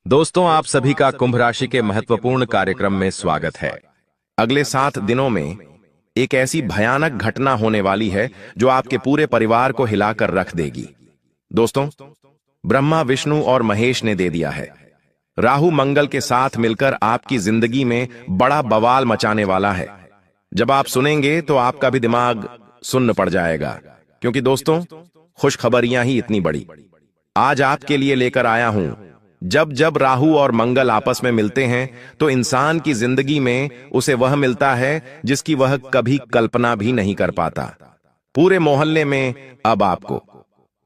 दोस्तों, आप सभी का कुंभ राशि के महत्वपूर्ण कार्यक्रम में स्वागत है। अगले 7 दिनों में एक ऐसी भयानक घटना होने वाली है जो आपके पूरे परिवार को हिलाकर रख देगी। दोस्तों, ब्रह्मा, विष्णु और महेश ने दे दिया है। राहु मंगल के साथ मिलकर आपकी जिंदगी में बड़ा बवाल मचाने वाला है। जब आप सुनेंगे तो आपका भी दिमाग सुन्न पड़ जाएगा, क्योंकि दोस्तों, खुशखबरियां ही इतनी बड़ी आज आपके लिए लेकर आया हूं। जब जब राहु और मंगल आपस में मिलते हैं तो इंसान की जिंदगी में उसे वह मिलता है जिसकी वह कभी कल्पना भी नहीं कर पाता। पूरे मोहल्ले में अब आपको,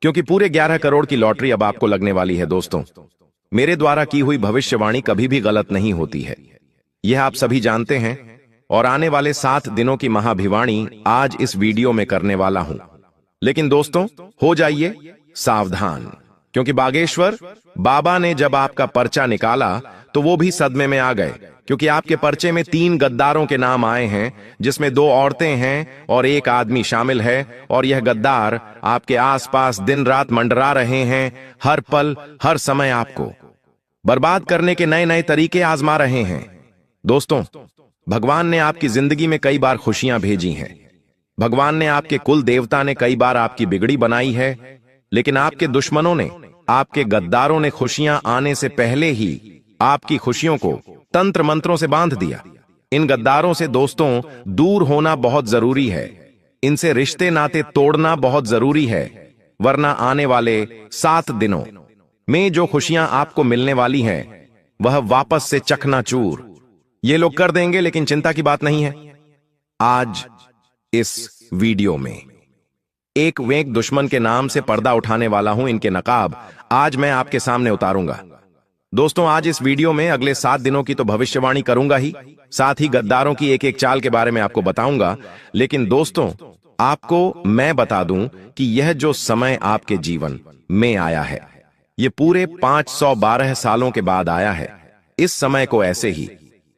क्योंकि पूरे 11 करोड़ की लॉटरी अब आपको लगने वाली है। दोस्तों, मेरे द्वारा की हुई भविष्यवाणी कभी भी गलत नहीं होती है, यह आप सभी जानते हैं। और आने वाले 7 दिनों की महाभिवाणी आज इस वीडियो में करने वाला हूं। लेकिन दोस्तों, हो जाइए सावधान, क्योंकि बागेश्वर बाबा ने जब आपका पर्चा निकाला तो वो भी सदमे में आ गए, क्योंकि आपके पर्चे में 3 गद्दारों के नाम आए हैं, जिसमें 2 औरतें हैं और 1 आदमी शामिल है। और यह गद्दार आपके आसपास दिन रात मंडरा रहे हैं, हर पल हर समय आपको बर्बाद करने के नए नए तरीके आजमा रहे हैं। दोस्तों, भगवान ने आपकी जिंदगी में कई बार खुशियां भेजी हैं। भगवान ने, आपके कुल देवता ने कई बार आपकी बिगड़ी बनाई है, लेकिन आपके दुश्मनों ने, आपके गद्दारों ने खुशियां आने से पहले ही आपकी खुशियों को तंत्र मंत्रों से बांध दिया। इन गद्दारों से दोस्तों दूर होना बहुत जरूरी है। इनसे रिश्ते नाते तोड़ना बहुत जरूरी है, वरना आने वाले 7 दिनों में जो खुशियां आपको मिलने वाली हैं वह वापस से चकनाचूर ये लोग कर देंगे। लेकिन चिंता की बात नहीं है। आज इस वीडियो में एक वेक दुश्मन के नाम से पर्दा उठाने वाला हूं। इनके नकाब आज मैं आपके सामने उतारूंगा। दोस्तों, आज इस वीडियो में अगले 7 दिनों की तो भविष्यवाणी करूंगा ही, साथ ही गद्दारों की एक एक चाल के बारे में आपको बताऊंगा। लेकिन दोस्तों, आपको मैं बता दूं कि यह जो समय आपके जीवन में आया है, यह पूरे 512 सालों के बाद आया है। इस समय को ऐसे ही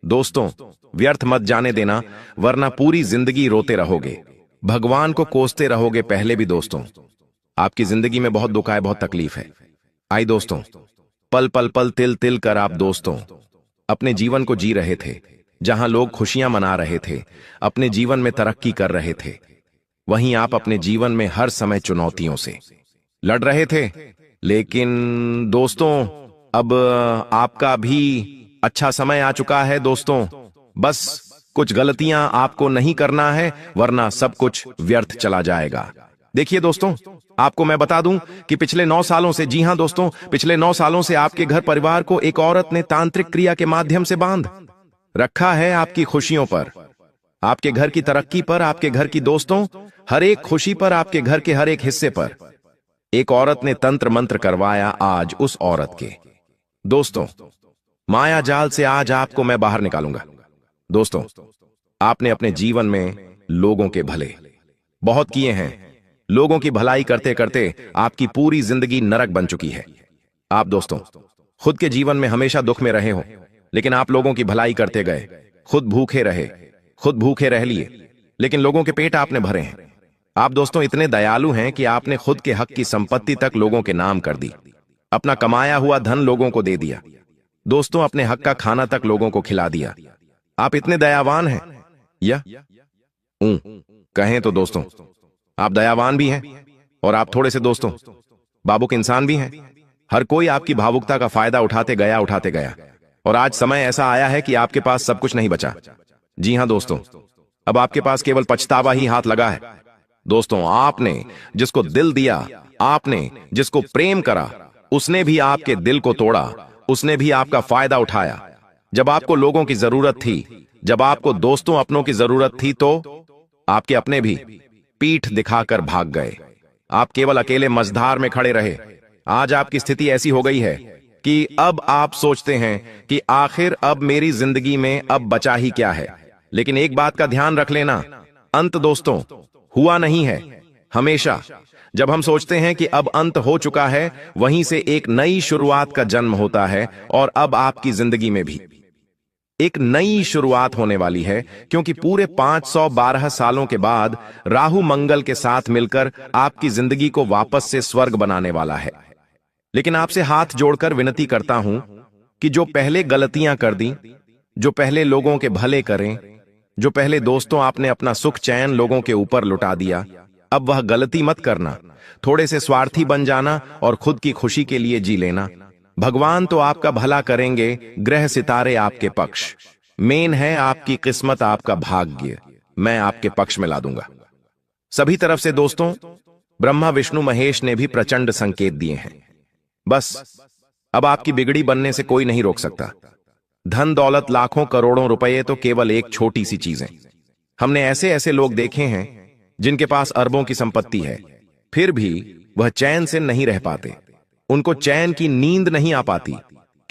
दोस्तों व्यर्थ मत जाने देना, वरना पूरी जिंदगी रोते रहोगे, भगवान को कोसते रहोगे। पहले भी दोस्तों, आपकी जिंदगी में बहुत दुख है, बहुत तकलीफ है। आई दोस्तों, पल पल पल तिल तिल कर आप दोस्तों अपने जीवन को जी रहे थे। जहां लोग खुशियां मना रहे थे, अपने जीवन में तरक्की कर रहे थे, वहीं आप अपने जीवन में हर समय चुनौतियों से लड़ रहे थे। लेकिन दोस्तों, अब आपका भी अच्छा समय आ चुका है। दोस्तों, बस कुछ गलतियां आपको नहीं करना है, वरना सब कुछ व्यर्थ चला जाएगा। देखिए दोस्तों, आपको मैं बता दूं कि पिछले 9 सालों से, जी हां दोस्तों, पिछले 9 सालों से आपके घर परिवार को एक औरत ने तांत्रिक क्रिया के माध्यम से बांध रखा है। आपकी खुशियों पर, आपके घर की तरक्की पर, आपके घर की दोस्तों हर एक खुशी पर, आपके घर के हर एक हिस्से पर एक औरत ने तंत्र मंत्र करवाया। आज उस औरत के दोस्तों माया जाल से आज आपको मैं बाहर निकालूंगा। दोस्तों, आपने अपने जीवन में लोगों के भले बहुत किए हैं। लोगों की भलाई करते करते आपकी पूरी जिंदगी नरक बन चुकी है। आप दोस्तों खुद के जीवन में हमेशा दुख में रहे हो, लेकिन आप लोगों की भलाई करते गए। खुद भूखे रहे, खुद भूखे रह लिए, लेकिन लोगों के पेट आपने भरे हैं। आप दोस्तों इतने दयालु हैं कि आपने खुद के हक की संपत्ति तक लोगों के नाम कर दी, अपना कमाया हुआ धन लोगों को दे दिया। दोस्तों, अपने हक का खाना तक लोगों को खिला दिया। आप इतने दयावान हैं, या कहें तो दोस्तों आप दयावान भी हैं, और आप थोड़े से दोस्तों भावुक इंसान भी हैं। हर कोई आपकी भावुकता का फायदा उठाते गया, और आज समय ऐसा आया है कि आपके पास सब कुछ नहीं बचा। जी हां दोस्तों, अब आपके पास केवल पछतावा ही हाथ लगा है। दोस्तों, आपने जिसको दिल दिया, आपने जिसको प्रेम करा, उसने भी आपके दिल को तोड़ा, उसने भी आपका फायदा उठाया। जब आपको लोगों की जरूरत थी, जब आपको दोस्तों अपनों की जरूरत थी, तो आपके अपने भी पीठ दिखाकर भाग गए। आप केवल अकेले मझधार में खड़े रहे। आज आपकी स्थिति ऐसी हो गई है कि अब आप सोचते हैं कि आखिर अब मेरी जिंदगी में अब बचा ही क्या है। लेकिन एक बात का ध्यान रख लेना, अंत दोस्तों हुआ नहीं है। हमेशा जब हम सोचते हैं कि अब अंत हो चुका है, वहीं से एक नई शुरुआत का जन्म होता है। और अब आपकी जिंदगी में भी एक नई शुरुआत होने वाली है, क्योंकि पूरे 512 सालों के बाद राहु मंगल के साथ मिलकर आपकी जिंदगी को वापस से स्वर्ग बनाने वाला है। लेकिन आपसे हाथ जोड़कर विनती करता हूं कि जो पहले गलतियां कर दी, जो पहले लोगों के भले करें, जो पहले दोस्तों आपने अपना सुख चैन लोगों के ऊपर लुटा दिया, अब वह गलती मत करना। थोड़े से स्वार्थी बन जाना और खुद की खुशी के लिए जी लेना। भगवान तो आपका भला करेंगे, ग्रह सितारे आपके पक्ष। मेन है आपकी किस्मत, आपका भाग्य मैं आपके पक्ष में ला दूंगा। सभी तरफ से दोस्तों ब्रह्मा विष्णु महेश ने भी प्रचंड संकेत दिए हैं। बस अब आपकी बिगड़ी बनने से कोई नहीं रोक सकता। धन दौलत लाखों करोड़ों रुपए तो केवल एक छोटी सी चीजें। हमने ऐसे ऐसे लोग देखे हैं जिनके पास अरबों की संपत्ति है, फिर भी वह चैन से नहीं रह पाते। उनको चैन की नींद नहीं आ पाती,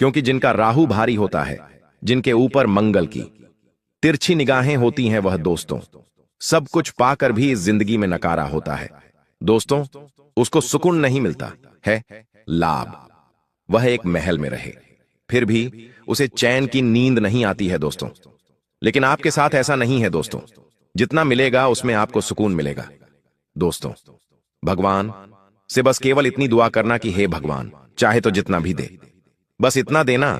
क्योंकि जिनका राहु भारी होता है, जिनके ऊपर मंगल की तिरछी निगाहें होती हैं, वह दोस्तों सब कुछ पाकर भी इस जिंदगी में नकारा होता है। दोस्तों उसको सुकून नहीं मिलता है, लाभ। वह एक महल में रहे, फिर भी उसे चैन की नींद नहीं आती है दोस्तों। लेकिन आपके साथ ऐसा नहीं है दोस्तों। जितना मिलेगा उसमें आपको सुकून मिलेगा। दोस्तों भगवान से बस केवल इतनी दुआ करना कि हे भगवान, चाहे तो जितना भी दे, बस इतना देना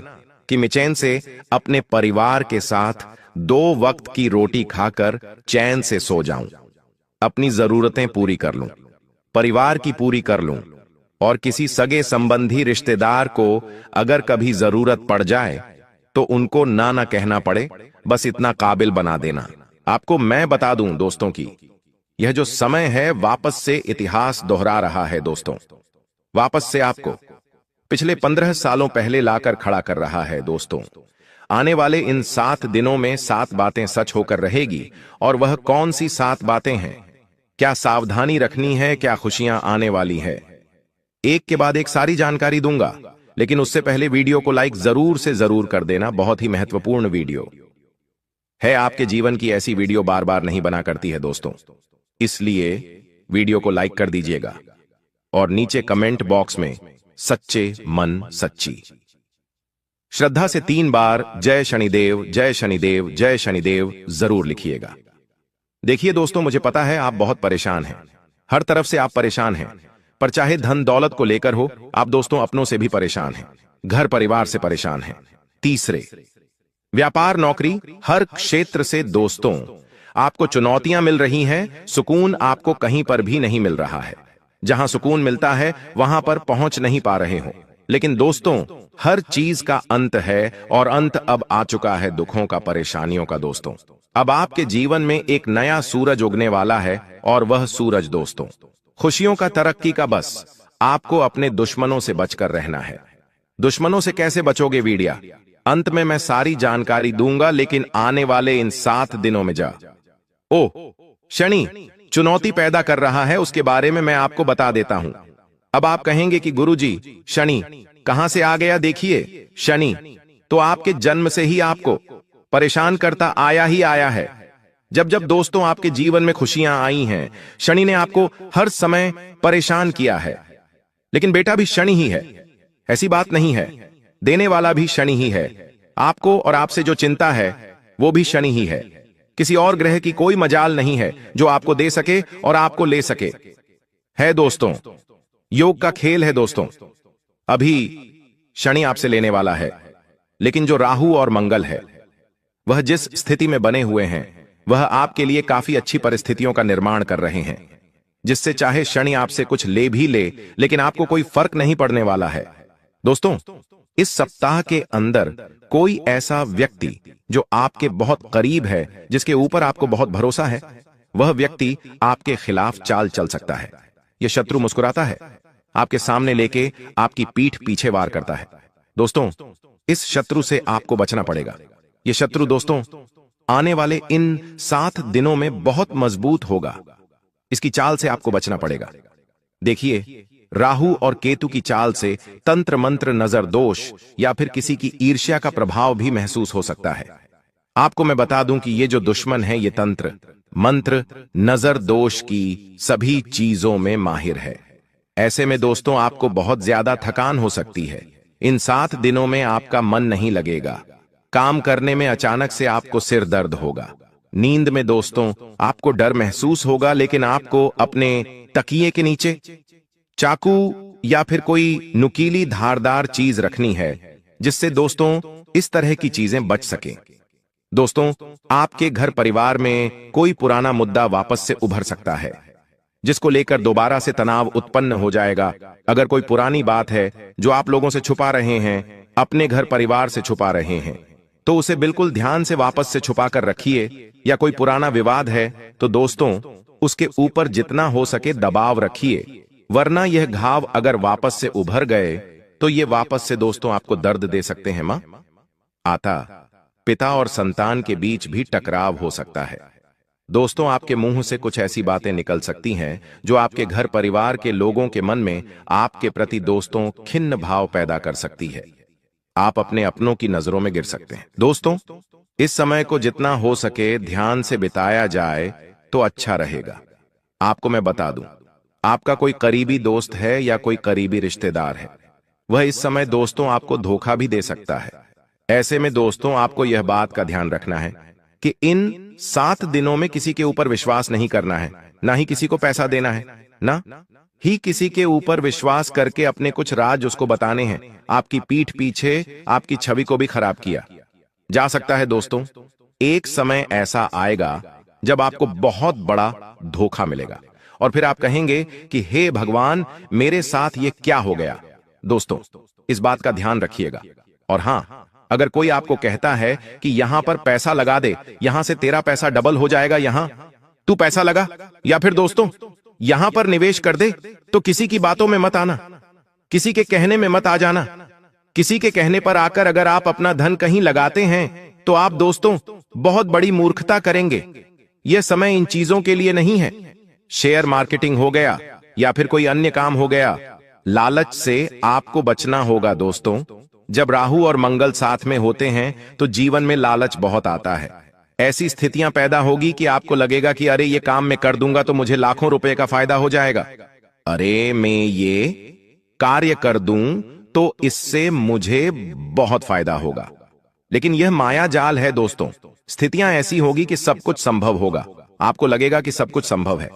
कि मैं चैन से अपने परिवार के साथ 2 वक्त की रोटी खाकर चैन से सो जाऊं, अपनी जरूरतें पूरी कर लूं, परिवार की पूरी कर लूं, और किसी सगे संबंधी रिश्तेदार को अगर कभी जरूरत पड़ जाए तो उनको ना कहना पड़े, बस इतना काबिल बना देना। आपको मैं बता दूं दोस्तों की यह जो समय है वापस से इतिहास दोहरा रहा है दोस्तों। वापस से आपको पिछले 15 सालों पहले लाकर खड़ा कर रहा है दोस्तों। आने वाले इन 7 दिनों में 7 बातें सच होकर रहेगी। और वह कौन सी 7 बातें हैं, क्या सावधानी रखनी है, क्या खुशियां आने वाली है, एक के बाद एक सारी जानकारी दूंगा। लेकिन उससे पहले वीडियो को लाइक जरूर से जरूर कर देना। बहुत ही महत्वपूर्ण वीडियो है। आपके जीवन की ऐसी वीडियो बार बार नहीं बना करती है दोस्तों, इसलिए वीडियो को लाइक कर दीजिएगा और नीचे कमेंट बॉक्स में सच्चे मन सच्ची श्रद्धा से 3 बार जय शनिदेव जय शनिदेव जय शनिदेव जरूर लिखिएगा। देखिए दोस्तों, मुझे पता है आप बहुत परेशान हैं, हर तरफ से आप परेशान हैं, पर चाहे धन दौलत को लेकर हो, आप दोस्तों अपनों से भी परेशान हैं, घर परिवार से परेशान हैं। तीसरे, व्यापार नौकरी हर क्षेत्र से दोस्तों आपको चुनौतियां मिल रही हैं, सुकून आपको कहीं पर भी नहीं मिल रहा है। जहां सुकून मिलता है वहां पर पहुंच नहीं पा रहे हो। लेकिन दोस्तों हर चीज का अंत है, और अंत अब आ चुका है दुखों का, परेशानियों का दोस्तों। अब आपके जीवन में एक नया सूरज उगने वाला है, और वह सूरज दोस्तों खुशियों का, तरक्की का। बस आपको अपने दुश्मनों से बचकर रहना है। दुश्मनों से कैसे बचोगे, वीडियो अंत में मैं सारी जानकारी दूंगा। लेकिन आने वाले इन 7 दिनों में शनि चुनौती पैदा कर रहा है, उसके बारे में मैं आपको बता देता हूं। अब आप कहेंगे कि गुरुजी शनि कहां से आ गया। देखिए, शनि तो आपके जन्म से ही आपको परेशान करता आया ही आया है। जब जब दोस्तों आपके जीवन में खुशियां आई हैं, शनि ने आपको हर समय परेशान किया है। लेकिन बेटा भी शनि ही है, ऐसी बात नहीं है। देने वाला भी शनि ही है। आपको और आपसे जो चिंता है वो भी शनि ही है। किसी और ग्रह की कोई मजाल नहीं है जो आपको दे सके और आपको ले सके। है दोस्तों, योग का खेल है दोस्तों। अभी शनि आपसे लेने वाला है, लेकिन जो राहु और मंगल है वह जिस स्थिति में बने हुए हैं, वह आपके लिए काफी अच्छी परिस्थितियों का निर्माण कर रहे हैं, जिससे चाहे शनि आपसे कुछ ले भी ले, लेकिन आपको कोई फर्क नहीं पड़ने वाला है। दोस्तों इस सप्ताह के अंदर कोई ऐसा व्यक्ति जो आपके बहुत करीब है, जिसके ऊपर आपको बहुत भरोसा है, वह व्यक्ति आपके खिलाफ चाल चल सकता है। यह शत्रु मुस्कुराता है, आपके सामने लेके आपकी पीठ पीछे वार करता है। दोस्तों इस शत्रु से आपको बचना पड़ेगा। यह शत्रु दोस्तों आने वाले इन 7 दिनों में बहुत मजबूत होगा। इसकी चाल से आपको बचना पड़ेगा। देखिए, राहु और केतु की चाल से तंत्र मंत्र, नजर दोष या फिर किसी की ईर्ष्या का प्रभाव भी महसूस हो सकता है। आपको मैं बता दूं कि ये जो दुश्मन है, ये तंत्र मंत्र, नजर दोष की सभी चीजों में माहिर है। ऐसे में दोस्तों आपको बहुत ज्यादा थकान हो सकती है। इन 7 दिनों में आपका मन नहीं लगेगा। काम करने में अचानक से आपको सिर दर्द होगा। नींद में दोस्तों आपको डर महसूस होगा, लेकिन आपको अपने तकिए के नीचे चाकू या फिर कोई नुकीली धारदार चीज रखनी है, जिससे दोस्तों इस तरह की चीजें बच सकें। दोस्तों, आपके घर परिवार में कोई पुराना मुद्दा वापस से उभर सकता है, जिसको लेकर दोबारा से तनाव उत्पन्न हो जाएगा। अगर कोई पुरानी बात है जो आप लोगों से छुपा रहे हैं, अपने घर परिवार से छुपा रहे हैं, तो उसे बिल्कुल ध्यान से वापस से छुपा कर रखिए। या कोई पुराना विवाद है तो दोस्तों उसके ऊपर जितना हो सके दबाव रखिए, वरना यह घाव अगर वापस से उभर गए तो ये वापस से दोस्तों आपको दर्द दे सकते हैं। मां, आता, पिता और संतान के बीच भी टकराव हो सकता है। दोस्तों, आपके मुंह से कुछ ऐसी बातें निकल सकती हैं जो आपके घर परिवार के लोगों के मन में आपके प्रति दोस्तों खिन्न भाव पैदा कर सकती है। आप अपने अपनों की नजरों में गिर सकते हैं। दोस्तों, इस समय को जितना हो सके ध्यान से बिताया जाए तो अच्छा रहेगा। आपको मैं बता दूं, आपका कोई करीबी दोस्त है या कोई करीबी रिश्तेदार है, वह इस समय दोस्तों आपको धोखा भी दे सकता है। ऐसे में दोस्तों आपको यह बात का ध्यान रखना है कि इन 7 दिनों में किसी के ऊपर विश्वास नहीं करना है, ना ही किसी को पैसा देना है, ना ही किसी के ऊपर विश्वास करके अपने कुछ राज उसको बताने हैं। आपकी पीठ पीछे आपकी छवि को भी खराब किया जा सकता है। दोस्तों, एक समय ऐसा आएगा जब आपको बहुत बड़ा धोखा मिलेगा और फिर आप कहेंगे कि हे भगवान, मेरे साथ ये क्या हो गया। दोस्तों, इस बात का ध्यान रखिएगा। और हां, अगर कोई आपको कहता है कि यहां पर पैसा लगा दे, यहां से तेरा पैसा डबल हो जाएगा, यहां तू पैसा लगा, या फिर दोस्तों यहां पर निवेश कर दे, तो किसी की बातों में मत आना, किसी के कहने में मत आ जाना। किसी के कहने पर आकर अगर आप अपना धन कहीं लगाते हैं तो आप दोस्तों बहुत बड़ी मूर्खता करेंगे। यह समय इन चीजों के लिए नहीं है। शेयर मार्केटिंग हो गया या फिर कोई अन्य काम हो गया, लालच से आपको बचना होगा। दोस्तों, जब राहु और मंगल साथ में होते हैं तो जीवन में लालच बहुत आता है। ऐसी स्थितियां पैदा होगी कि आपको लगेगा कि अरे ये काम मैं कर दूंगा तो मुझे लाखों रुपए का फायदा हो जाएगा, अरे मैं ये कार्य कर दूं तो इससे मुझे बहुत फायदा होगा। लेकिन यह माया जाल है दोस्तों। स्थितियां ऐसी होगी कि सब कुछ संभव होगा, आपको लगेगा कि सब कुछ संभव है,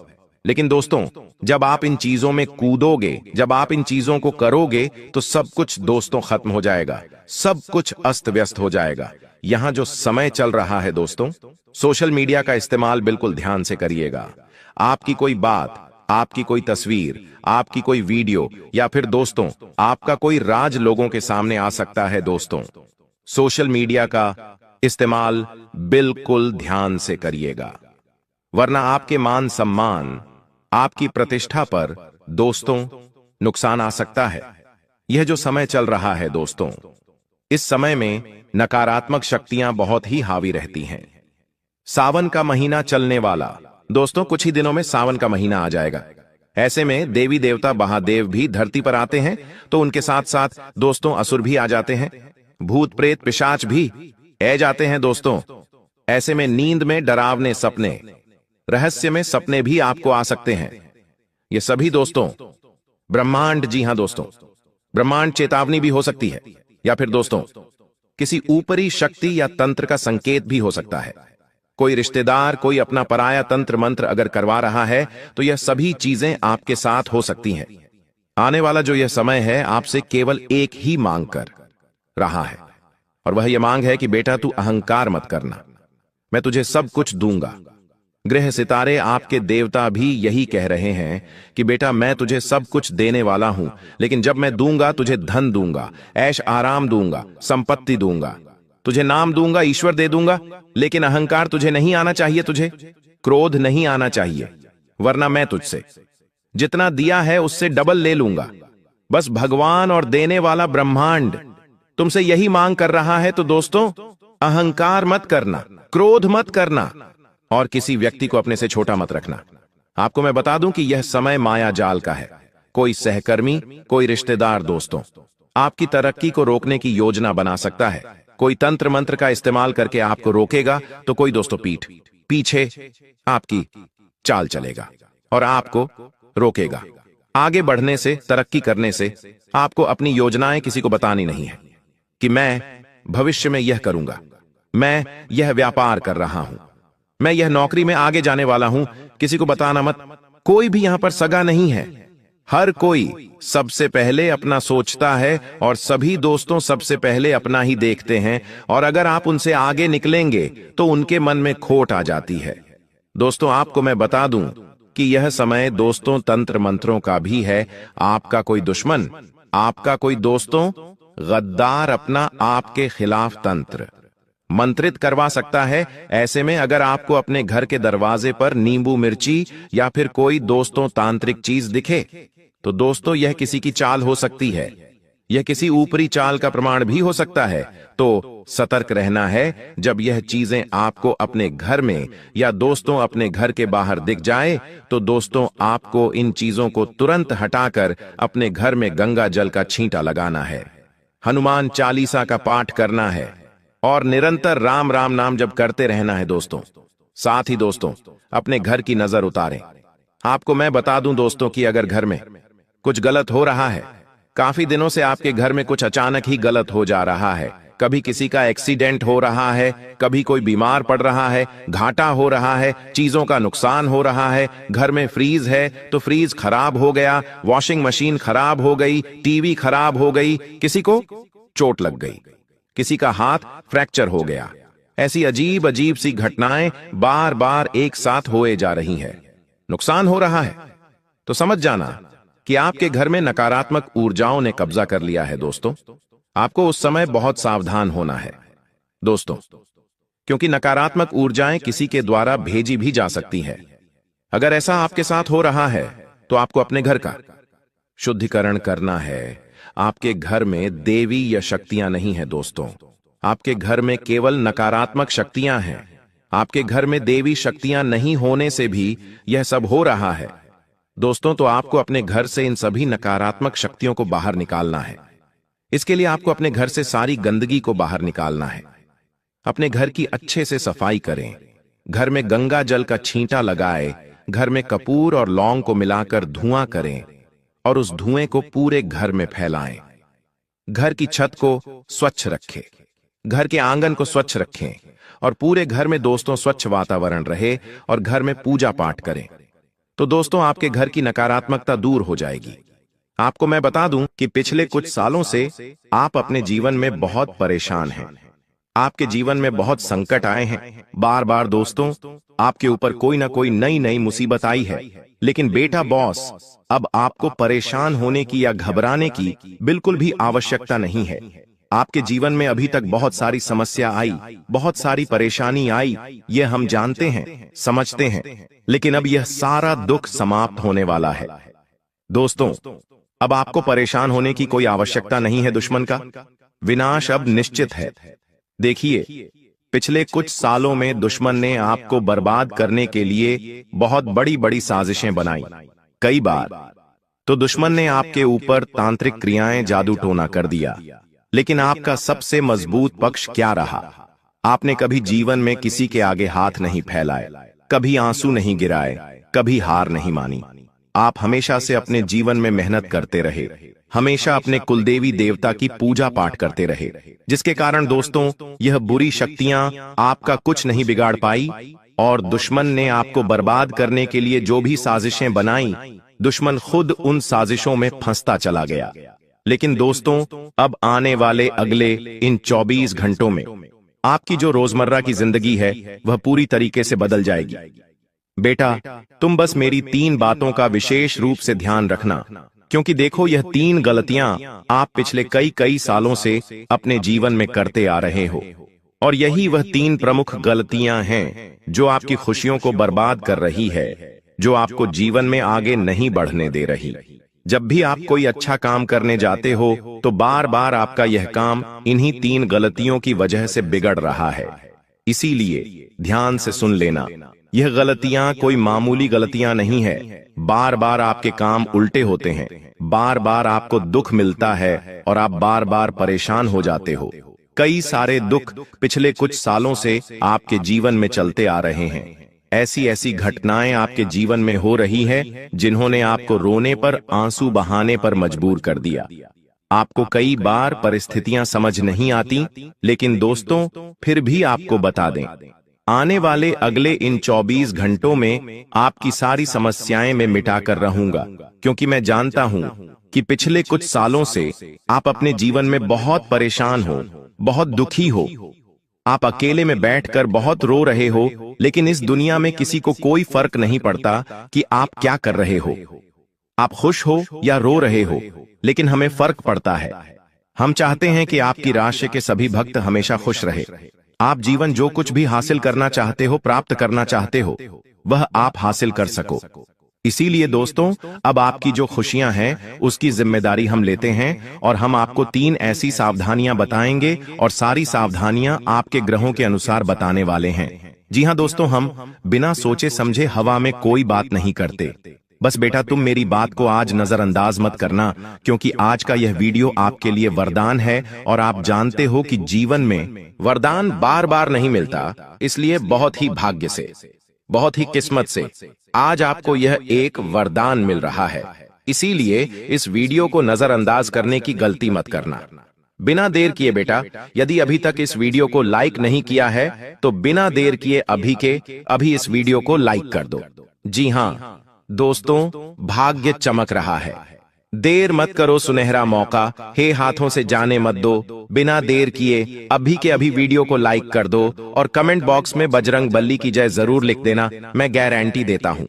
लेकिन दोस्तों जब आप इन चीजों में कूदोगे, जब आप इन चीजों को करोगे तो सब कुछ दोस्तों खत्म हो जाएगा, सब कुछ अस्त व्यस्त हो जाएगा। यहां जो समय चल रहा है दोस्तों, सोशल मीडिया का इस्तेमाल बिल्कुल ध्यान से करिएगा। आपकी कोई बात, आपकी कोई तस्वीर, आपकी कोई वीडियो या फिर दोस्तों आपका कोई राज लोगों के सामने आ सकता है। दोस्तों, सोशल मीडिया का इस्तेमाल बिल्कुल ध्यान से करिएगा, वरना आपके मान सम्मान, आपकी प्रतिष्ठा पर दोस्तों नुकसान आ सकता है। यह जो समय चल रहा है दोस्तों, इस समय में नकारात्मक शक्तियां बहुत ही हावी रहती हैं। सावन का महीना चलने वाला, दोस्तों कुछ ही दिनों में सावन का महीना आ जाएगा। ऐसे में देवी देवता महादेव भी धरती पर आते हैं, तो उनके साथ साथ दोस्तों असुर भी आ जाते हैं, भूत प्रेत पिशाच भी आ जाते हैं। दोस्तों, ऐसे में नींद में डरावने सपने, रहस्य में सपने भी आपको आ सकते हैं। ये सभी दोस्तों ब्रह्मांड, जी हां दोस्तों, ब्रह्मांड चेतावनी भी हो सकती है, या फिर दोस्तों किसी ऊपरी शक्ति या तंत्र का संकेत भी हो सकता है। कोई रिश्तेदार, कोई अपना पराया तंत्र मंत्र अगर करवा रहा है तो यह सभी चीजें आपके साथ हो सकती हैं। आने वाला जो यह समय है आपसे केवल एक ही मांग कर रहा है, और वह यह मांग है कि बेटा तू अहंकार मत करना, मैं तुझे सब कुछ दूंगा। ग्रह सितारे, आपके देवता भी यही कह रहे हैं कि बेटा मैं तुझे सब कुछ देने वाला हूं, लेकिन जब मैं दूंगा तुझे धन दूंगा, ऐश आराम दूंगा, संपत्ति दूंगा, तुझे नाम दूंगा, ईश्वर दे दूंगा, लेकिन अहंकार तुझे नहीं आना चाहिए, तुझे क्रोध नहीं आना चाहिए, वरना मैं तुझसे जितना दिया है उससे डबल ले लूंगा। बस भगवान और देने वाला ब्रह्मांड तुमसे यही मांग कर रहा है। तो दोस्तों अहंकार मत करना, क्रोध मत करना, और किसी व्यक्ति को अपने से छोटा मत रखना। आपको मैं बता दूं कि यह समय माया जाल का है। कोई सहकर्मी, कोई रिश्तेदार दोस्तों आपकी तरक्की को रोकने की योजना बना सकता है। कोई तंत्र मंत्र का इस्तेमाल करके आपको रोकेगा, तो कोई दोस्तों पीठ पीछे आपकी चाल चलेगा और आपको रोकेगा आगे बढ़ने से, तरक्की करने से। आपको अपनी योजनाएं किसी को बतानी नहीं है कि मैं भविष्य में यह करूंगा, मैं यह व्यापार कर रहा हूं, मैं यह नौकरी में आगे जाने वाला हूं, किसी को बताना मत। कोई भी यहां पर सगा नहीं है, हर कोई सबसे पहले अपना सोचता है और सभी दोस्तों सबसे पहले अपना ही देखते हैं, और अगर आप उनसे आगे निकलेंगे तो उनके मन में खोट आ जाती है। दोस्तों, आपको मैं बता दूं कि यह समय दोस्तों तंत्र मंत्रों का भी है। आपका कोई दुश्मन, आपका कोई दोस्तों गद्दार अपना आपके खिलाफ तंत्र मंत्रित करवा सकता है। ऐसे में अगर आपको अपने घर के दरवाजे पर नींबू मिर्ची या फिर कोई दोस्तों तांत्रिक चीज दिखे, तो दोस्तों यह किसी की चाल हो सकती है, यह किसी ऊपरी चाल का प्रमाण भी हो सकता है। तो सतर्क रहना है। जब यह चीजें आपको अपने घर में या दोस्तों अपने घर के बाहर दिख जाए, तो दोस्तों आपको इन चीजों को तुरंत हटाकर अपने घर में गंगा जल का छींटा लगाना है, हनुमान चालीसा का पाठ करना है और निरंतर राम राम नाम जप करते रहना है दोस्तों। साथ ही दोस्तों अपने घर की नजर उतारें। आपको मैं बता दूं दोस्तों कि अगर घर में कुछ गलत हो रहा है, काफी दिनों से आपके घर में कुछ अचानक ही गलत हो जा रहा है, कभी किसी का एक्सीडेंट हो रहा है, कभी कोई बीमार पड़ रहा है, घाटा हो रहा है, चीजों का नुकसान हो रहा है, घर में फ्रीज है तो फ्रीज खराब हो गया, वॉशिंग मशीन खराब हो गई, टीवी खराब हो गई, किसी को चोट लग गई, किसी का हाथ फ्रैक्चर हो गया, ऐसी अजीब अजीब सी घटनाएं बार बार एक साथ होए जा रही हैं, नुकसान हो रहा है, तो समझ जाना कि आपके घर में नकारात्मक ऊर्जाओं ने कब्जा कर लिया है। दोस्तों, आपको उस समय बहुत सावधान होना है दोस्तों, क्योंकि नकारात्मक ऊर्जाएं किसी के द्वारा भेजी भी जा सकती है। अगर ऐसा आपके साथ हो रहा है तो आपको अपने घर का शुद्धिकरण करना है। आपके घर में देवी या शक्तियां नहीं है दोस्तों, आपके घर में केवल नकारात्मक शक्तियां हैं। आपके घर में देवी शक्तियां नहीं होने से भी यह सब हो रहा है दोस्तों, तो आपको अपने घर से इन सभी नकारात्मक शक्तियों को बाहर निकालना है। इसके लिए आपको अपने घर से सारी गंदगी को बाहर निकालना है। अपने घर की अच्छे से सफाई करें, घर में गंगा जल का छींटा लगाए, घर में कपूर और लौंग को मिलाकर धुआं करें और उस धुएं को पूरे घर में फैलाएं। घर की छत को स्वच्छ रखें, घर के आंगन को स्वच्छ रखें और पूरे घर में दोस्तों स्वच्छ वातावरण रहे और घर में पूजा पाठ करें, तो दोस्तों आपके घर की नकारात्मकता दूर हो जाएगी। आपको मैं बता दूं कि पिछले कुछ सालों से आप अपने जीवन में बहुत परेशान हैं। आपके जीवन में बहुत संकट आए हैं। बार बार दोस्तों आपके ऊपर कोई ना कोई नई नई मुसीबत आई है। लेकिन बेटा बॉस, अब आपको परेशान होने की या घबराने की बिल्कुल भी आवश्यकता नहीं है। आपके जीवन में अभी तक बहुत सारी समस्या आई, बहुत सारी परेशानी आई, ये हम जानते हैं, समझते हैं, लेकिन अब यह सारा दुख समाप्त होने वाला है। दोस्तों, अब आपको परेशान होने की कोई आवश्यकता नहीं है। दुश्मन का विनाश अब निश्चित है। देखिए, पिछले कुछ सालों में दुश्मन ने आपको बर्बाद करने के लिए बहुत बड़ी बड़ी साजिशें बनाई। कई बार तो दुश्मन ने आपके ऊपर तांत्रिक क्रियाएं, जादू टोना कर दिया। लेकिन आपका सबसे मजबूत पक्ष क्या रहा? आपने कभी जीवन में किसी के आगे हाथ नहीं फैलाए, कभी आंसू नहीं गिराए, कभी हार नहीं मानी। आप हमेशा से अपने जीवन में मेहनत करते रहे, हमेशा अपने कुलदेवी देवता की पूजा पाठ करते रहे, जिसके कारण दोस्तों यह बुरी शक्तियां आपका कुछ नहीं बिगाड़ पाई और दुश्मन ने आपको बर्बाद करने के लिए जो भी साजिशें बनाई, दुश्मन खुद उन साजिशों में फंसता चला गया। लेकिन दोस्तों, अब आने वाले अगले इन 24 घंटों में आपकी जो रोजमर्रा की जिंदगी है वह पूरी तरीके से बदल जाएगी। बेटा, तुम बस मेरी 3 बातों का विशेष रूप से ध्यान रखना, क्योंकि देखो यह 3 गलतियां आप पिछले कई सालों से अपने जीवन में करते आ रहे हो, और यही वह 3 प्रमुख गलतियां हैं जो आपकी खुशियों को बर्बाद कर रही है, जो आपको जीवन में आगे नहीं बढ़ने दे रही। जब भी आप कोई अच्छा काम करने जाते हो तो बार बार आपका यह काम इन्हीं 3 गलतियों की वजह से बिगड़ रहा है। इसीलिए ध्यान से सुन लेना, यह गलतियां कोई मामूली गलतियां नहीं है। बार बार आपके काम उल्टे होते हैं, बार बार आपको दुख मिलता है और आप बार बार परेशान हो जाते हो। कई सारे दुख पिछले कुछ सालों से आपके जीवन में चलते आ रहे हैं। ऐसी ऐसी घटनाएं आपके जीवन में हो रही हैं जिन्होंने आपको रोने पर, आंसू बहाने पर मजबूर कर दिया। आपको कई बार परिस्थितियां समझ नहीं आती, लेकिन दोस्तों फिर भी आपको बता दें, आने वाले अगले इन 24 घंटों में आपकी सारी समस्याएं मैं मिटाकर रहूंगा, क्योंकि मैं जानता हूं कि पिछले कुछ सालों से आप अपने जीवन में बहुत परेशान हो, बहुत दुखी हो। आप अकेले में बैठकर बहुत रो रहे हो, लेकिन इस दुनिया में किसी को कोई फर्क नहीं पड़ता कि आप क्या कर रहे हो। आप खुश हो या रो रहे हो, लेकिन हमें फर्क पड़ता है। हम चाहते हैं कि आपकी राशि के सभी भक्त हमेशा खुश रहे। आप जीवन जो कुछ भी हासिल करना चाहते हो, प्राप्त करना चाहते हो, वह आप हासिल कर सको। इसीलिए दोस्तों, अब आपकी जो खुशियां हैं उसकी जिम्मेदारी हम लेते हैं, और हम आपको 3 ऐसी सावधानियां बताएंगे, और सारी सावधानियां आपके ग्रहों के अनुसार बताने वाले हैं। जी हां दोस्तों, हम बिना सोचे समझे हवा में कोई बात नहीं करते। बस बेटा, तुम मेरी बात को आज नजरअंदाज मत करना, क्योंकि आज का यह वीडियो आपके लिए वरदान है, और आप जानते हो कि जीवन में वरदान बार बार नहीं मिलता, इसलिए बहुत ही भाग्य से, बहुत ही किस्मत से आज आपको यह एक वरदान मिल रहा है। इसीलिए इस वीडियो को नजरअंदाज करने की गलती मत करना। बिना देर किए बेटा, यदि अभी तक इस वीडियो को लाइक नहीं किया है तो बिना देर किए अभी के अभी इस वीडियो को लाइक कर दो। जी हां दोस्तों, भाग्य चमक रहा है। देर मत करो, सुनहरा मौका हे हाथों से जाने मत दो। बिना देर किए अभी के अभी वीडियो को लाइक कर दो, और कमेंट बॉक्स में बजरंग बली की जय जरूर लिख देना। मैं गारंटी देता हूं,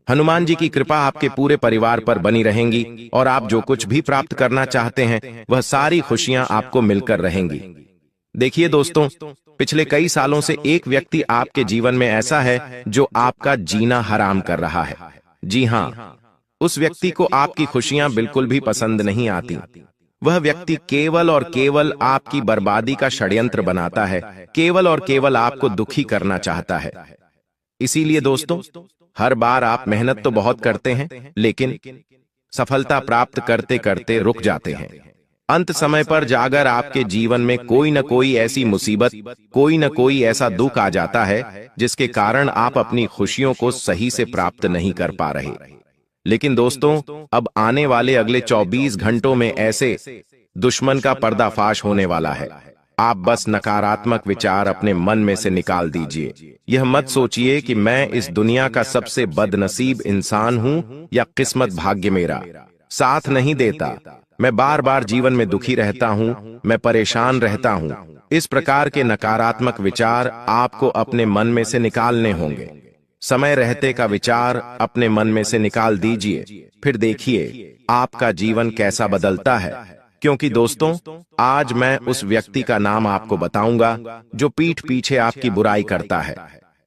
हनुमान जी की कृपा आपके पूरे परिवार पर बनी रहेंगी, और आप जो कुछ भी प्राप्त करना चाहते हैं वह सारी खुशियां आपको मिलकर रहेंगी। देखिए दोस्तों, पिछले कई सालों से एक व्यक्ति आपके जीवन में ऐसा है जो आपका जीना हराम कर रहा है। जी हां, उस व्यक्ति को आपकी खुशियां बिल्कुल भी पसंद नहीं आती। वह व्यक्ति केवल और केवल आपकी बर्बादी का षड्यंत्र बनाता है, केवल और केवल आपको दुखी करना चाहता है। इसीलिए दोस्तों, हर बार आप मेहनत तो बहुत करते हैं, लेकिन सफलता प्राप्त करते करते रुक जाते हैं। अंत समय पर जाकर आपके जीवन में कोई न कोई ऐसी मुसीबत, कोई न कोई ऐसा दुख आ जाता है जिसके कारण आप अपनी खुशियों को सही से प्राप्त नहीं कर पा रहे। लेकिन दोस्तों, अब आने वाले अगले 24 घंटों में ऐसे दुश्मन का पर्दाफाश होने वाला है। आप बस नकारात्मक विचार अपने मन में से निकाल दीजिए। यह मत सोचिए कि मैं इस दुनिया का सबसे बदनसीब इंसान हूं, या किस्मत भाग्य मेरा साथ नहीं देता, मैं बार बार जीवन में दुखी रहता हूं, मैं परेशान रहता हूं। इस प्रकार के नकारात्मक विचार आपको अपने मन में से निकालने होंगे। समय रहते का विचार अपने मन में से निकाल दीजिए, फिर देखिए आपका जीवन कैसा बदलता है। क्योंकि दोस्तों, आज मैं उस व्यक्ति का नाम आपको बताऊंगा जो पीठ पीछे आपकी बुराई करता है।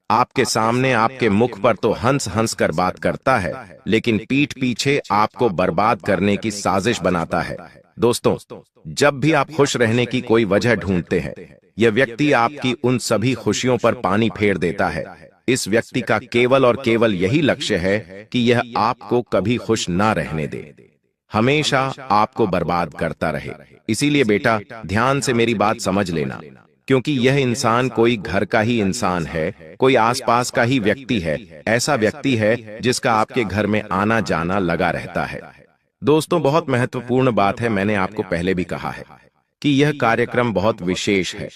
आपके सामने आपके मुख पर तो हंस हंस कर बात करता है, लेकिन पीठ पीछे आपको बर्बाद करने की साजिश बनाता है। दोस्तों, जब भी आप खुश रहने की कोई वजह ढूंढते हैं, यह व्यक्ति आपकी उन सभी खुशियों पर पानी फेर देता है। इस व्यक्ति का केवल और केवल यही लक्ष्य है कि यह आपको कभी खुश ना रहने दे, हमेशा आपको बर्बाद करता रहे। इसीलिए बेटा, ध्यान से मेरी बात समझ लेना, क्योंकि यह इंसान कोई घर का ही इंसान है, कोई आसपास का ही व्यक्ति है, ऐसा व्यक्ति है जिसका आपके घर में आना जाना लगा रहता है। दोस्तों, बहुत महत्वपूर्ण बात है, मैंने आपको पहले भी कहा है कि यह कार्यक्रम बहुत विशेष है।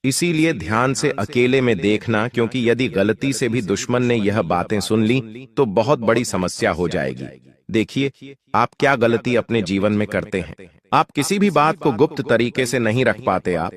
इसीलिए ध्यान से अकेले में देखना, क्योंकि यदि गलती से भी दुश्मन ने यह बातें सुन ली तो बहुत बड़ी समस्या हो जाएगी। देखिए, आप क्या गलती अपने जीवन में करते हैं। आप किसी भी बात को गुप्त तरीके से नहीं रख पाते। आप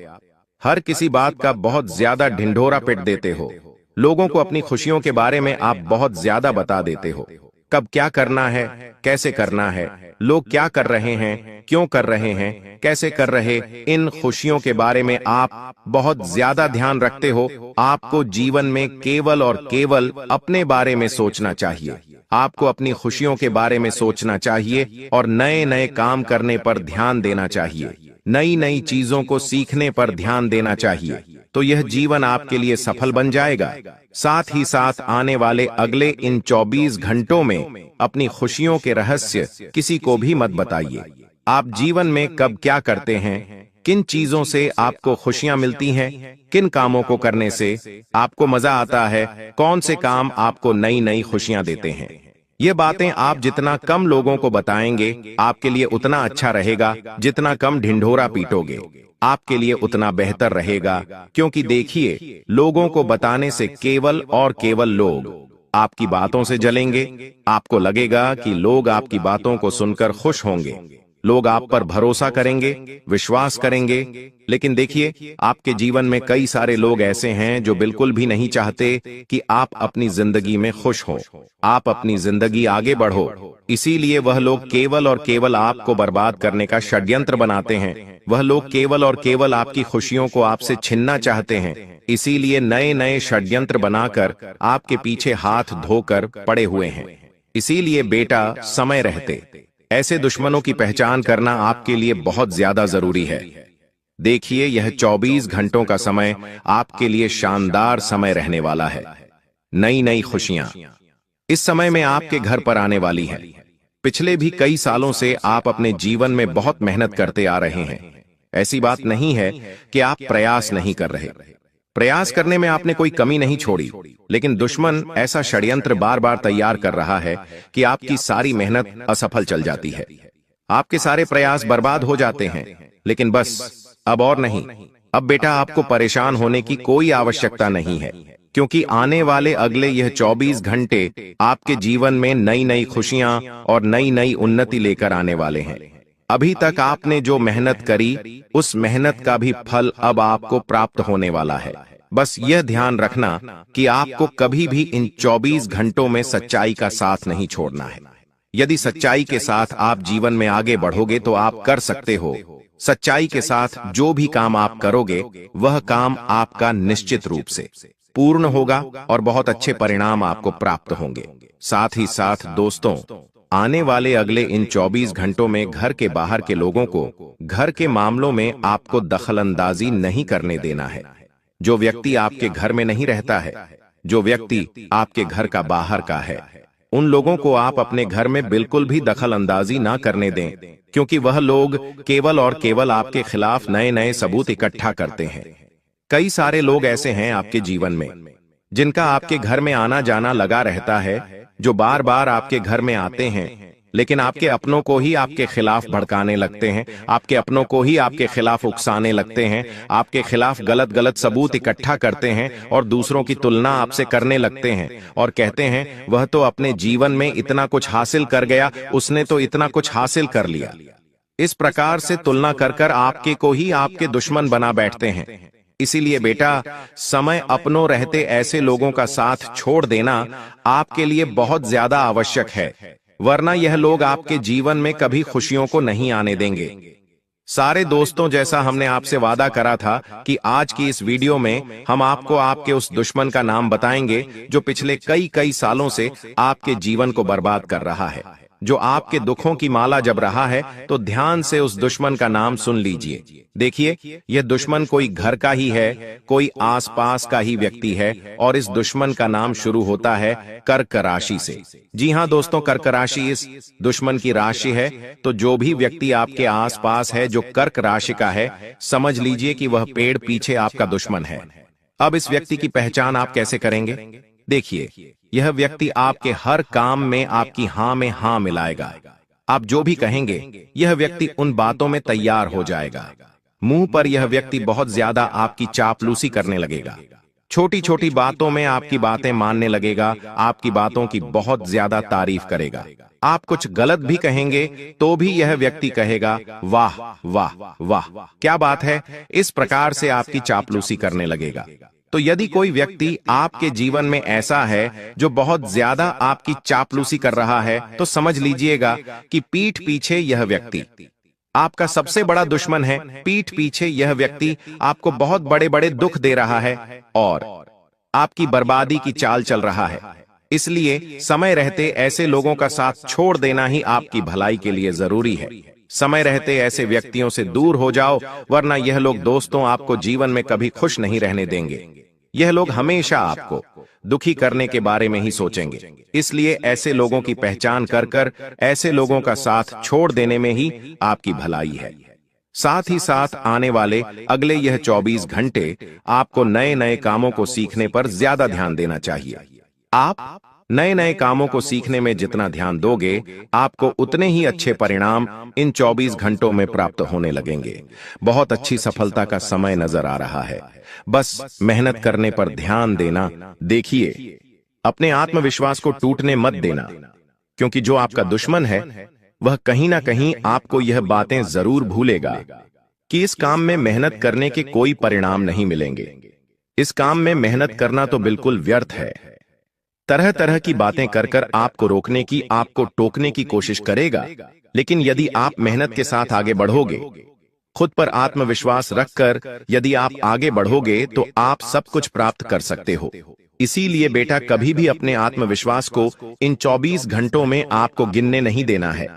हर किसी बात का बहुत ज्यादा ढिंढोरा पिट देते हो। लोगों को अपनी खुशियों के बारे में आप बहुत ज्यादा बता देते हो। कब क्या करना है, कैसे करना है, लोग क्या कर रहे हैं, क्यों कर रहे हैं, कैसे कर रहे, इन खुशियों के बारे में आप बहुत ज्यादा ध्यान रखते हो। आपको जीवन में केवल और केवल अपने बारे में सोचना चाहिए। आपको अपनी खुशियों के बारे में सोचना चाहिए, और नए नए काम करने पर ध्यान देना चाहिए, नई नई चीजों को सीखने पर ध्यान देना चाहिए। तो यह जीवन आपके लिए सफल बन जाएगा। साथ ही साथ आने वाले अगले इन 24 घंटों में अपनी खुशियों के रहस्य किसी को भी मत बताइए। आप जीवन में कब क्या करते हैं, किन चीजों से आपको खुशियां मिलती हैं, किन कामों को करने से आपको मजा आता है, कौन से काम आपको नई नई खुशियां देते हैं, ये बातें आप जितना कम लोगों को बताएंगे आपके लिए उतना अच्छा रहेगा, जितना कम ढिंढोरा पीटोगे। आपके लिए उतना बेहतर रहेगा, क्योंकि देखिए, लोगों को बताने से केवल और केवल लोग आपकी बातों से जलेंगे। आपको लगेगा कि लोग आपकी बातों को सुनकर खुश होंगे, लोग आप पर भरोसा करेंगे, विश्वास करेंगे। लेकिन देखिए, आपके जीवन में कई सारे लोग ऐसे हैं जो बिल्कुल भी नहीं चाहते कि आप अपनी जिंदगी में खुश हो, आप अपनी जिंदगी आगे बढ़ो। इसीलिए वह लोग केवल और केवल आपको बर्बाद करने का षड्यंत्र बनाते हैं। वह लोग केवल और केवल आपकी खुशियों को आपसे छीनना चाहते हैं। इसीलिए नए नए षड्यंत्र बनाकर आपके पीछे हाथ धोकर पड़े हुए हैं। इसीलिए बेटा, समय रहते ऐसे दुश्मनों की पहचान करना आपके लिए बहुत ज्यादा जरूरी है। देखिए, यह 24 घंटों का समय आपके लिए शानदार समय रहने वाला है। नई नई खुशियां इस समय में आपके घर पर आने वाली हैं। पिछले भी कई सालों से आप अपने जीवन में बहुत मेहनत करते आ रहे हैं। ऐसी बात नहीं है कि आप प्रयास नहीं कर रहे। प्रयास करने में आपने कोई कमी नहीं छोड़ी, लेकिन दुश्मन ऐसा षड्यंत्र बार बार तैयार कर रहा है कि आपकी सारी मेहनत असफल चल जाती है। आपके सारे प्रयास बर्बाद हो जाते हैं। लेकिन बस अब और नहीं, अब बेटा आपको परेशान होने की कोई आवश्यकता नहीं है, क्योंकि आने वाले अगले यह 24 घंटे आपके जीवन में नई नई खुशियां और नई नई उन्नति लेकर आने वाले हैं। अभी तक आपने जो मेहनत करी, उस मेहनत का भी फल अब आपको प्राप्त होने वाला है। बस यह ध्यान रखना कि आपको कभी भी इन 24 घंटों में सच्चाई का साथ नहीं छोड़ना है। यदि सच्चाई के साथ आप जीवन में आगे बढ़ोगे तो आप कर सकते हो। सच्चाई के साथ जो भी काम आप करोगे, वह काम आपका निश्चित रूप से पूर्ण होगा और बहुत अच्छे परिणाम आपको प्राप्त होंगे। साथ ही साथ दोस्तों, आने वाले अगले इन 24 घंटों में घर के बाहर के लोगों को घर के मामलों में आपको दखलंदाजी नहीं करने देना है। जो व्यक्ति आपके घर में नहीं रहता है, जो व्यक्ति आपके घर का बाहर का है, उन लोगों को आप अपने घर में बिल्कुल भी दखलंदाजी ना करने दें, क्योंकि वह लोग केवल और केवल आपके खिलाफ नए नए सबूत इकट्ठा करते हैं। कई सारे लोग ऐसे हैं आपके जीवन में जिनका आपके घर में आना जाना लगा रहता है, जो बार बार आपके घर में आते हैं, लेकिन आपके अपनों को ही आपके खिलाफ भड़काने लगते हैं, आपके अपनों को ही आपके खिलाफ उकसाने लगते हैं, आपके खिलाफ गलत गलत सबूत इकट्ठा करते हैं और दूसरों की तुलना आपसे करने लगते हैं और कहते हैं वह तो अपने जीवन में इतना कुछ हासिल कर गया, उसने तो इतना कुछ हासिल कर लिया। इस प्रकार से तुलना कर कर आपके को ही आपके दुश्मन बना बैठते हैं। इसीलिए बेटा, समय अपनों रहते ऐसे लोगों का साथ छोड़ देना आपके लिए बहुत ज्यादा आवश्यक है, वरना यह लोग आपके जीवन में कभी खुशियों को नहीं आने देंगे। सारे दोस्तों, जैसा हमने आपसे वादा करा था कि आज की इस वीडियो में हम आपको आपके उस दुश्मन का नाम बताएंगे जो पिछले कई सालों से आपके जीवन को बर्बाद कर रहा है, जो आपके दुखों की माला जप रहा है। तो ध्यान से उस दुश्मन का नाम सुन लीजिए। देखिए, यह दुश्मन कोई घर का ही है, कोई आसपास का ही व्यक्ति है, और इस दुश्मन का नाम शुरू होता है कर्क राशि से। जी हां दोस्तों, कर्क राशि इस दुश्मन की राशि है। तो जो भी व्यक्ति आपके आसपास है जो कर्क राशि का है, समझ लीजिए कि वह पेड़ पीछे आपका दुश्मन है। अब इस व्यक्ति की पहचान आप कैसे करेंगे? देखिए, यह व्यक्ति आपके हर काम में आपकी हां में हां मिलाएगा। आप जो भी कहेंगे, यह व्यक्ति उन बातों में तैयार हो जाएगा। मुंह पर यह व्यक्ति बहुत ज्यादा आपकी चापलूसी करने लगेगा। छोटी छोटी बातों में आपकी बातें मानने लगेगा, आपकी बातों की बहुत ज्यादा तारीफ करेगा। आप कुछ गलत भी कहेंगे तो भी यह व्यक्ति कहेगा वाह वाह वाह, क्या बात है। इस प्रकार से आपकी चापलूसी करने लगेगा। तो यदि कोई व्यक्ति आपके जीवन में ऐसा है जो बहुत ज्यादा आपकी चापलूसी कर रहा है, तो समझ लीजिएगा कि पीठ पीछे यह व्यक्ति आपका सबसे बड़ा दुश्मन है। पीठ पीछे यह व्यक्ति आपको बहुत बड़े बड़े दुख दे रहा है और आपकी बर्बादी की चाल चल रहा है। इसलिए समय रहते ऐसे लोगों का साथ छोड़ देना ही आपकी भलाई के लिए जरूरी है। समय रहते ऐसे व्यक्तियों से दूर हो जाओ, वरना यह लोग दोस्तों आपको जीवन में कभी खुश नहीं रहने देंगे। यह लोग हमेशा आपको दुखी करने के बारे में ही सोचेंगे। इसलिए ऐसे लोगों की पहचान कर कर ऐसे लोगों का साथ छोड़ देने में ही आपकी भलाई है। साथ ही साथ आने वाले अगले यह 24 घंटे आपको नए नए कामों को सीखने पर ज्यादा ध्यान देना चाहिए। आप नए नए कामों को सीखने में जितना ध्यान दोगे, आपको उतने ही अच्छे परिणाम इन 24 घंटों में प्राप्त होने लगेंगे। बहुत अच्छी सफलता का समय नजर आ रहा है। बस मेहनत करने पर ध्यान देना। देखिए, अपने आत्मविश्वास को टूटने मत देना, क्योंकि जो आपका दुश्मन है वह कहीं ना कहीं आपको यह बातें जरूर भूलेगा कि इस काम में मेहनत करने के कोई परिणाम नहीं मिलेंगे। इस काम में मेहनत करना तो बिल्कुल व्यर्थ है। तरह तरह की बातें कर कर आपको रोकने की, आपको टोकने की कोशिश करेगा, लेकिन यदि आप मेहनत के साथ आगे बढ़ोगे, खुद पर आत्मविश्वास रखकर यदि आप आगे बढ़ोगे, तो आप सब कुछ प्राप्त कर सकते हो। इसीलिए बेटा, कभी भी अपने आत्मविश्वास को इन 24 घंटों में आपको गिनने नहीं देना है।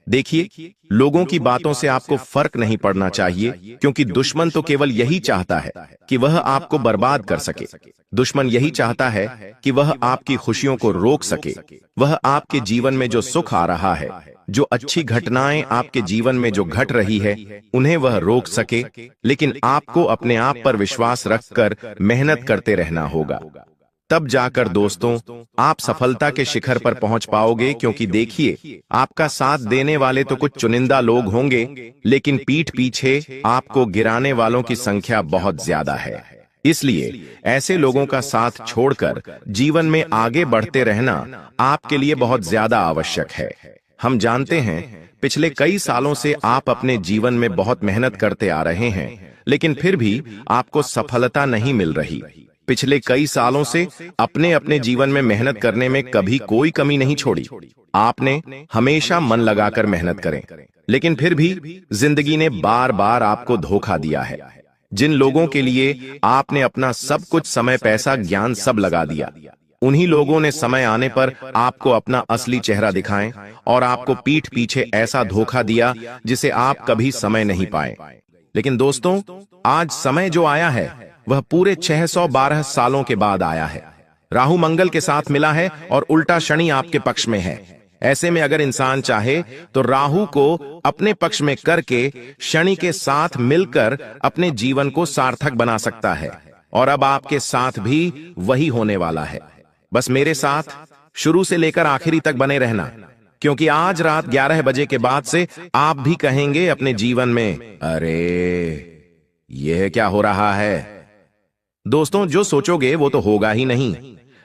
देखिए, लोगों की बातों से आपको फर्क नहीं पड़ना चाहिए, क्योंकि दुश्मन तो केवल यही चाहता है कि वह आपको बर्बाद कर सके। दुश्मन यही चाहता है कि वह आपकी खुशियों को रोक सके। वह आपके जीवन में जो सुख आ रहा है, जो अच्छी घटनाएं आपके जीवन में जो घट रही है, उन्हें वह रोक सके। लेकिन आपको अपने आप पर विश्वास रखकर मेहनत करते रहना होगा। तब जाकर दोस्तों, आप सफलता के शिखर पर पहुंच पाओगे। क्योंकि देखिए, आपका साथ देने वाले तो कुछ चुनिंदा लोग होंगे, लेकिन पीठ पीछे आपको गिराने वालों की संख्या बहुत ज्यादा है। इसलिए ऐसे लोगों का साथ छोड़कर जीवन में आगे बढ़ते रहना आपके लिए बहुत ज्यादा आवश्यक है। हम जानते हैं, पिछले कई सालों से आप अपने जीवन में बहुत मेहनत करते आ रहे हैं, लेकिन फिर भी आपको सफलता नहीं मिल रही। पिछले कई सालों से अपने अपने जीवन में मेहनत करने में कभी कोई कमी नहीं छोड़ी। आपने हमेशा मन लगाकर मेहनत करें, लेकिन फिर भी जिंदगी ने बार बार आपको धोखा दिया है। जिन लोगों के लिए आपने अपना सब कुछ, समय, पैसा, ज्ञान सब लगा दिया, उन्हीं लोगों ने समय आने पर आपको अपना असली चेहरा दिखाएं और आपको पीठ पीछे ऐसा धोखा दिया जिसे आप कभी समय नहीं पाए। लेकिन दोस्तों, आज समय जो आया है वह पूरे 612 सालों के बाद आया है। राहु मंगल के साथ मिला है और उल्टा शनि आपके पक्ष में है। ऐसे में अगर इंसान चाहे तो राहु को अपने पक्ष में करके शनि के साथ मिलकर अपने जीवन को सार्थक बना सकता है। और अब आपके साथ भी वही होने वाला है। बस मेरे साथ शुरू से लेकर आखिरी तक बने रहना, क्योंकि आज रात 11 बजे के बाद से आप भी कहेंगे अपने जीवन में, अरे यह क्या हो रहा है। दोस्तों, जो सोचोगे वो तो होगा ही नहीं,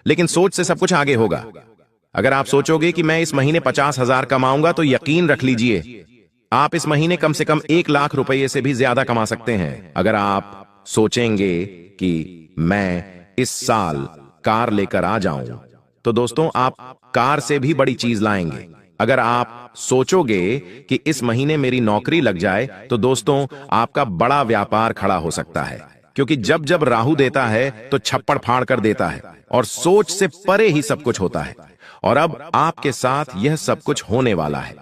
लेकिन सोच से सब कुछ आगे होगा। अगर आप सोचोगे कि मैं इस महीने 50,000 कमाऊंगा, तो यकीन रख लीजिए आप इस महीने कम से कम 1 लाख रुपए से भी ज्यादा कमा सकते हैं। अगर आप सोचेंगे कि मैं इस साल कार लेकर आ जाऊं, तो दोस्तों आप कार से भी बड़ी चीज लाएंगे। अगर आप सोचोगे कि इस महीने मेरी नौकरी लग जाए, तो दोस्तों आपका बड़ा व्यापार खड़ा हो सकता है। क्योंकि जब जब राहु देता है तो छप्पड़ फाड़ कर देता है, और सोच से परे ही सब कुछ होता है। और अब आपके साथ यह सब कुछ होने वाला है।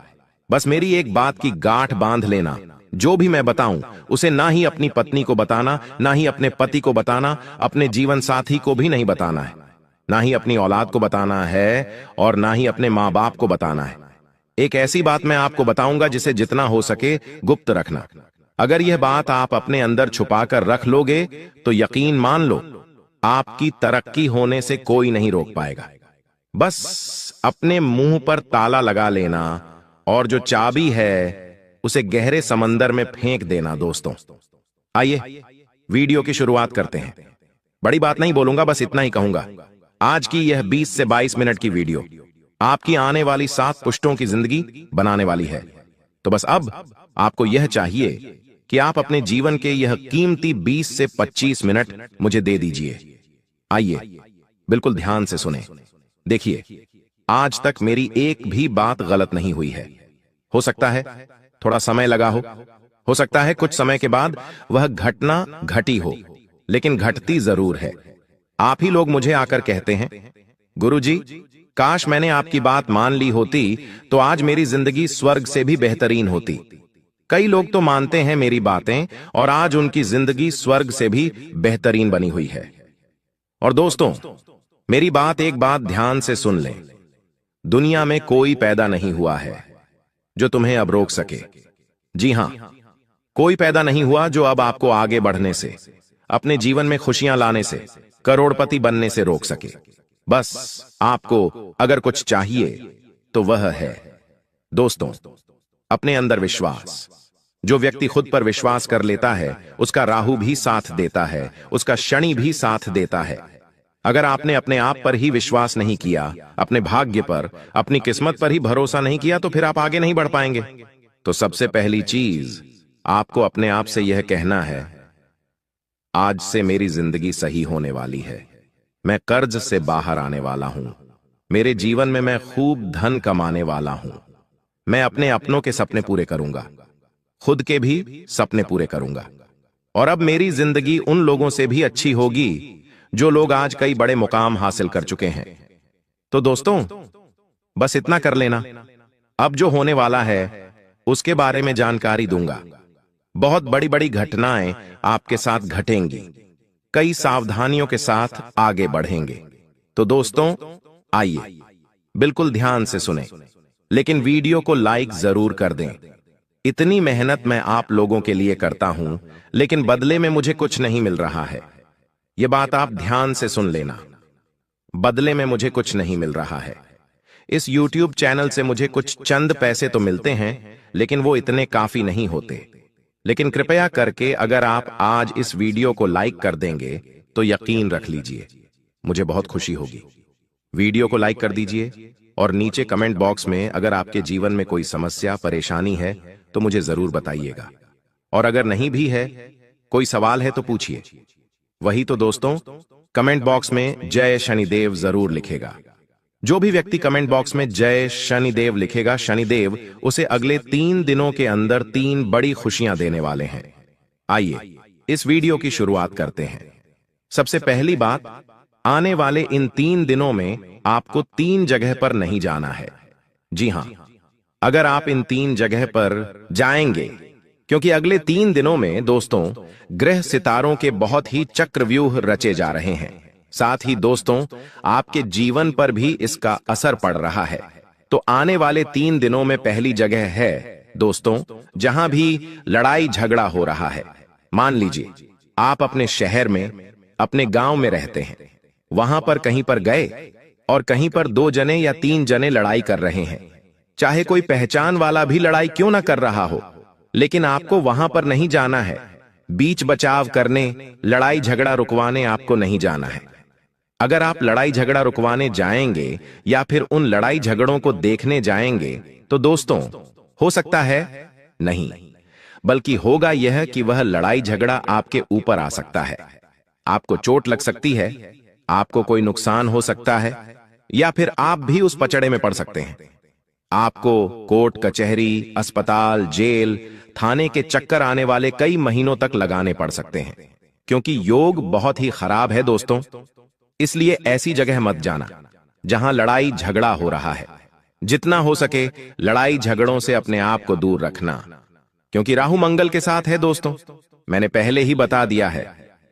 बस मेरी एक बात की गांठ बांध लेना, जो भी मैं बताऊं उसे ना ही अपनी पत्नी को बताना, ना ही अपने पति को बताना, अपने जीवन साथी को भी नहीं बताना है, ना ही अपनी औलाद को बताना है, और ना ही अपने माँ बाप को बताना है। एक ऐसी बात मैं आपको बताऊंगा जिसे जितना हो सके गुप्त रखना। अगर यह बात आप अपने अंदर छुपाकर रख लोगे, तो यकीन मान लो, आपकी तरक्की होने से कोई नहीं रोक पाएगा। बस अपने मुंह पर ताला लगा लेना और जो चाबी है उसे गहरे समंदर में फेंक देना। दोस्तों, आइए वीडियो की शुरुआत करते हैं। बड़ी बात नहीं बोलूंगा, बस इतना ही कहूंगा। आज की यह 20 से 22 मिनट की वीडियो आपकी आने वाली 7 पुश्तों की जिंदगी बनाने वाली है। तो बस अब आपको यह चाहिए कि आप अपने जीवन के यह कीमती 20 से 25 मिनट मुझे दे दीजिए। आइए बिल्कुल ध्यान से सुने। देखिए, आज तक मेरी एक भी बात गलत नहीं हुई है। हो सकता है थोड़ा समय लगा हो सकता है कुछ समय के बाद वह घटना घटी हो, लेकिन घटती जरूर है। आप ही लोग मुझे आकर कहते हैं, गुरुजी, काश मैंने आपकी बात मान ली होती तो आज मेरी जिंदगी स्वर्ग से भी बेहतरीन होती। कई लोग तो मानते हैं मेरी बातें, और आज उनकी जिंदगी स्वर्ग से भी बेहतरीन बनी हुई है। और दोस्तों, मेरी बात एक बात ध्यान से सुन लें। दुनिया में कोई पैदा नहीं हुआ है जो तुम्हें अब रोक सके। जी हां, कोई पैदा नहीं हुआ जो अब आपको आगे बढ़ने से, अपने जीवन में खुशियां लाने से, करोड़पति बनने से रोक सके। बस आपको अगर कुछ चाहिए तो वह है दोस्तों अपने अंदर विश्वास। जो व्यक्ति खुद पर विश्वास कर लेता है उसका राहु भी साथ देता है, उसका शनि भी साथ देता है। अगर आपने अपने आप पर ही विश्वास नहीं किया, अपने भाग्य पर, अपनी किस्मत पर ही भरोसा नहीं किया, तो फिर आप आगे नहीं बढ़ पाएंगे। तो सबसे पहली चीज आपको अपने आप से यह कहना है, आज से मेरी जिंदगी सही होने वाली है, मैं कर्ज से बाहर आने वाला हूं, मेरे जीवन में मैं खूब धन कमाने वाला हूं, मैं अपने अपनों के सपने पूरे करूंगा, खुद के भी सपने पूरे करूंगा, और अब मेरी जिंदगी उन लोगों से भी अच्छी होगी जो लोग आज कई बड़े मुकाम हासिल कर चुके हैं। तो दोस्तों बस इतना कर लेना। अब जो होने वाला है उसके बारे में जानकारी दूंगा। बहुत बड़ी बड़ी घटनाएं आपके साथ घटेंगी, कई सावधानियों के साथ आगे बढ़ेंगे। तो दोस्तों आइए बिल्कुल ध्यान से सुने, लेकिन वीडियो को लाइक जरूर कर दें। इतनी मेहनत मैं आप लोगों के लिए करता हूं, लेकिन बदले में मुझे कुछ नहीं मिल रहा है। यह बात आप ध्यान से सुन लेना, बदले में मुझे कुछ नहीं मिल रहा है। इस YouTube चैनल से मुझे कुछ चंद पैसे तो मिलते हैं, लेकिन वो इतने काफी नहीं होते। लेकिन कृपया करके अगर आप आज इस वीडियो को लाइक कर देंगे तो यकीन रख लीजिए मुझे बहुत खुशी होगी। वीडियो को लाइक कर दीजिए और नीचे कमेंट बॉक्स में अगर आपके जीवन में कोई समस्या परेशानी है तो मुझे जरूर बताइएगा, और अगर नहीं भी है, कोई सवाल है तो पूछिए। वही तो दोस्तों, कमेंट बॉक्स में जय शनिदेव जरूर लिखेगा। जो भी व्यक्ति कमेंट बॉक्स में जय शनिदेव लिखेगा, शनिदेव उसे अगले 3 दिनों के अंदर 3 बड़ी खुशियां देने वाले हैं। आइए इस वीडियो की शुरुआत करते हैं। सबसे पहली बात, आने वाले इन 3 दिनों में आपको 3 जगह पर नहीं जाना है। जी हां, अगर आप इन 3 जगह पर जाएंगे, क्योंकि अगले 3 दिनों में दोस्तों ग्रह सितारों के बहुत ही चक्रव्यूह रचे जा रहे हैं। साथ ही दोस्तों आपके जीवन पर भी इसका असर पड़ रहा है। तो आने वाले 3 दिनों में पहली जगह है दोस्तों जहां भी लड़ाई झगड़ा हो रहा है। मान लीजिए आप अपने शहर में, अपने गांव में रहते हैं, वहां पर कहीं पर गए और कहीं पर 2 जने या 3 जने लड़ाई कर रहे हैं। चाहे कोई पहचान वाला भी लड़ाई क्यों ना कर रहा हो, लेकिन आपको वहां पर नहीं जाना है। बीच बचाव करने, लड़ाई झगड़ा रुकवाने आपको नहीं जाना है। अगर आप लड़ाई झगड़ा रुकवाने जाएंगे या फिर उन लड़ाई झगड़ों को देखने जाएंगे तो दोस्तों हो सकता है नहीं, बल्कि होगा यह कि वह लड़ाई झगड़ा आपके ऊपर आ सकता है। आपको चोट लग सकती है, आपको कोई नुकसान हो सकता है, या फिर आप भी उस पचड़े में पड़ सकते हैं। आपको कोर्ट कचहरी, अस्पताल, जेल, थाने के चक्कर आने वाले कई महीनों तक लगाने पड़ सकते हैं, क्योंकि योग बहुत ही खराब है दोस्तों। इसलिए ऐसी जगह मत जाना जहां लड़ाई झगड़ा हो रहा है। जितना हो सके लड़ाई झगड़ों से अपने आप को दूर रखना, क्योंकि राहु मंगल के साथ है दोस्तों। मैंने पहले ही बता दिया है,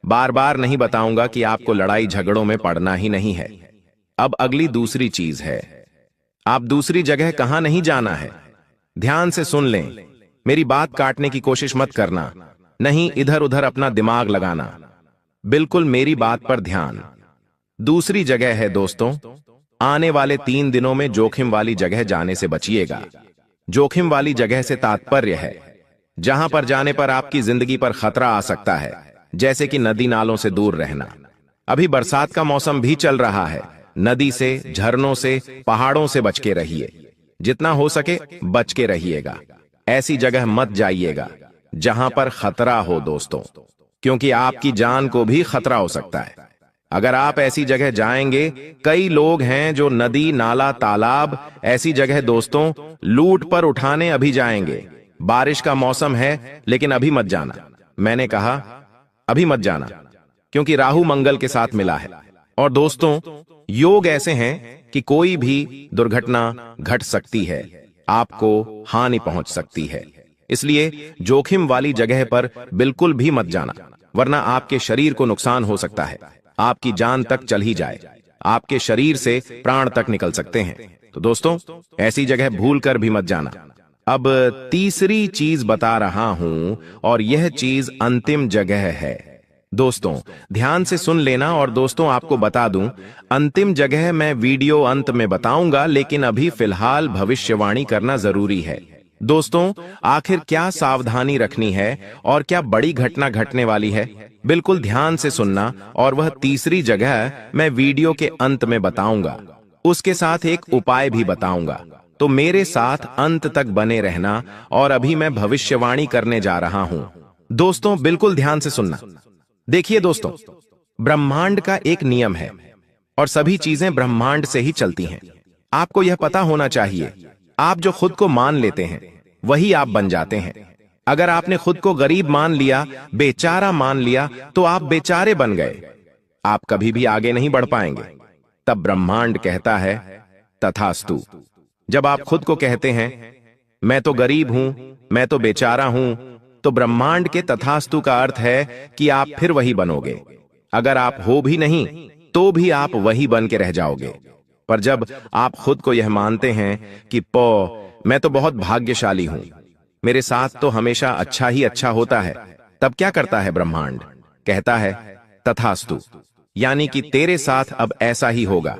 बार बार नहीं बताऊंगा कि आपको लड़ाई झगड़ों में पड़ना ही नहीं है। अब अगली दूसरी चीज है, आप दूसरी जगह कहां नहीं जाना है। ध्यान से सुन लें, मेरी बात काटने की कोशिश मत करना, नहीं इधर उधर अपना दिमाग लगाना, बिल्कुल मेरी बात पर ध्यान। दूसरी जगह है दोस्तों, आने वाले 3 दिनों में जोखिम वाली जगह जाने से बचिएगा। जोखिम वाली जगह से तात्पर्य है जहां पर जाने पर आपकी जिंदगी पर खतरा आ सकता है, जैसे कि नदी नालों से दूर रहना। अभी बरसात का मौसम भी चल रहा है, नदी से, झरनों से, पहाड़ों से बच के रहिए। जितना हो सके बच के रहिएगा। ऐसी जगह मत जाइएगा जहां पर खतरा हो दोस्तों, क्योंकि आपकी जान को भी खतरा हो सकता है। अगर आप ऐसी जगह जाएंगे, कई लोग हैं जो नदी, नाला, तालाब, ऐसी जगह दोस्तों लूट पर उठाने अभी जाएंगे। बारिश का मौसम है, लेकिन अभी मत जाना। मैंने कहा अभी मत जाना, क्योंकि राहु मंगल के साथ मिला है। और दोस्तों योग ऐसे हैं कि कोई भी दुर्घटना घट सकती है, आपको हानि पहुंच सकती है। इसलिए जोखिम वाली जगह पर बिल्कुल भी मत जाना, वरना आपके शरीर को नुकसान हो सकता है, आपकी जान तक चल ही जाए, आपके शरीर से प्राण तक निकल सकते हैं। तो दोस्तों ऐसी जगह भूल कर भी मत जाना। अब तीसरी चीज बता रहा हूं, और यह चीज अंतिम जगह है दोस्तों ध्यान से सुन लेना, और दोस्तों आपको बता दूं, अंतिम जगह मैं वीडियो अंत में बताऊंगा, लेकिन अभी फिलहाल भविष्यवाणी करना जरूरी है। दोस्तों आखिर क्या सावधानी रखनी है और क्या बड़ी घटना घटने वाली है, बिल्कुल ध्यान से सुनना, और वह तीसरी जगह मैं वीडियो के अंत में बताऊंगा। उसके साथ एक उपाय भी बताऊंगा, तो मेरे साथ अंत तक बने रहना। और अभी मैं भविष्यवाणी करने जा रहा हूं। दोस्तों बिल्कुल ध्यान से सुनना। देखिए दोस्तों, ब्रह्मांड का एक नियम है और सभी चीजें ब्रह्मांड से ही चलती हैं। आपको यह पता होना चाहिए, आप जो खुद को मान लेते हैं वही आप बन जाते हैं। अगर आपने खुद को गरीब मान लिया, बेचारा मान लिया, तो आप बेचारे बन गए, आप कभी भी आगे नहीं बढ़ पाएंगे। तब ब्रह्मांड कहता है तथास्तु। जब आप खुद को कहते हैं मैं तो गरीब हूं, मैं तो बेचारा हूं, तो ब्रह्मांड के तथास्तु का अर्थ है कि आप फिर वही बनोगे। अगर आप हो भी नहीं तो भी आप वही बन के रह जाओगे। पर जब आप खुद को यह मानते हैं कि मैं तो बहुत भाग्यशाली हूं, मेरे साथ तो हमेशा अच्छा ही अच्छा होता है, तब क्या करता है ब्रह्मांड? कहता है तथास्तु, यानी कि तेरे साथ अब ऐसा ही होगा।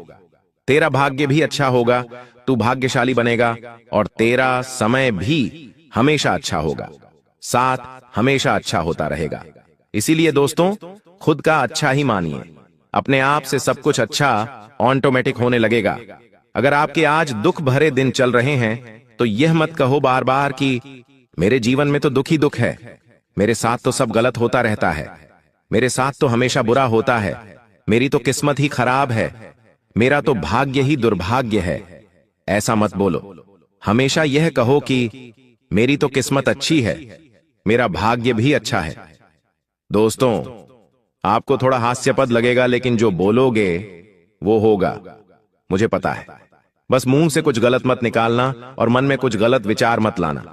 तेरा भाग्य भी अच्छा होगा, तू भाग्यशाली बनेगा, और तेरा समय भी हमेशा अच्छा होगा, साथ हमेशा अच्छा होता रहेगा। इसीलिए दोस्तों खुद का अच्छा ही मानिए, अपने आप से सब कुछ अच्छा ऑटोमेटिक होने लगेगा। अगर आपके आज दुख भरे दिन चल रहे हैं तो यह मत कहो बार बार कि मेरे जीवन में तो दुख ही दुख है, मेरे साथ तो सब गलत होता रहता है, मेरे साथ तो हमेशा बुरा होता है, मेरी तो किस्मत ही खराब है, मेरा तो भाग्य ही दुर्भाग्य है। ऐसा मत बोलो, हमेशा यह कहो कि मेरी तो किस्मत अच्छी है, मेरा भाग्य भी अच्छा है। दोस्तों आपको थोड़ा हास्यास्पद लगेगा, लेकिन जो बोलोगे वो होगा, मुझे पता है। बस मुंह से कुछ गलत मत निकालना और मन में कुछ गलत विचार मत लाना।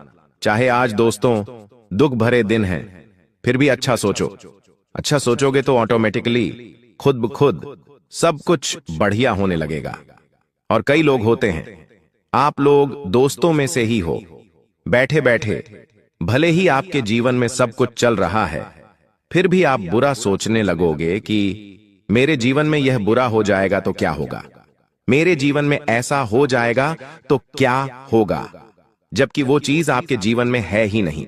चाहे आज दोस्तों दुख भरे दिन हैं, फिर भी अच्छा सोचो। अच्छा सोचोगे तो ऑटोमेटिकली खुद ब खुद सब कुछ बढ़िया होने लगेगा। और कई लोग होते हैं, आप लोग दोस्तों में से ही हो, बैठे बैठे भले ही आपके जीवन में सब कुछ चल रहा है, फिर भी आप बुरा सोचने लगोगे कि मेरे जीवन में यह बुरा हो जाएगा तो क्या होगा, मेरे जीवन में ऐसा हो जाएगा तो क्या होगा, जबकि वो चीज आपके जीवन में है ही नहीं।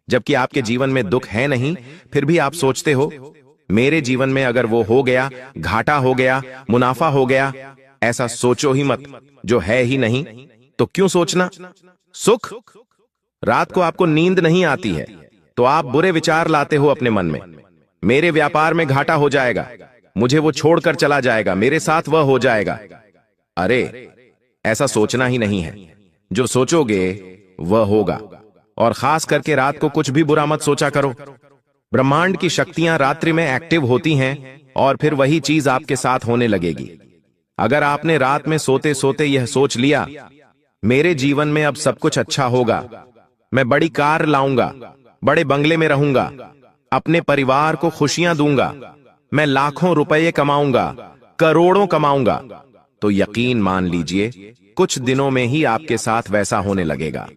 जबकि आपके जीवन में दुख है नहीं, फिर भी आप सोचते हो मेरे जीवन में अगर वो हो गया, घाटा हो गया, मुनाफा हो गया। ऐसा सोचो ही मत, जो है ही नहीं तो क्यों सोचना। सुख, रात को आपको नींद नहीं आती है तो आप बुरे विचार लाते हो अपने मन में, मेरे व्यापार में घाटा हो जाएगा, मुझे वो छोड़कर चला जाएगा, मेरे साथ वह हो जाएगा। अरे ऐसा सोचना ही नहीं है, जो सोचोगे वह होगा। और खास करके रात को कुछ भी बुरा मत सोचा करो। ब्रह्मांड की शक्तियां रात्रि में एक्टिव होती हैं और फिर वही चीज आपके साथ होने लगेगी। अगर आपने रात में सोते सोते यह सोच लिया मेरे जीवन में अब सब कुछ अच्छा होगा, मैं बड़ी कार लाऊंगा, बड़े बंगले में रहूंगा, अपने परिवार को खुशियां दूंगा, मैं लाखों रुपए कमाऊंगा, करोड़ों कमाऊंगा, तो यकीन मान लीजिए कुछ दिनों में ही आपके साथ वैसा होने लगेगा।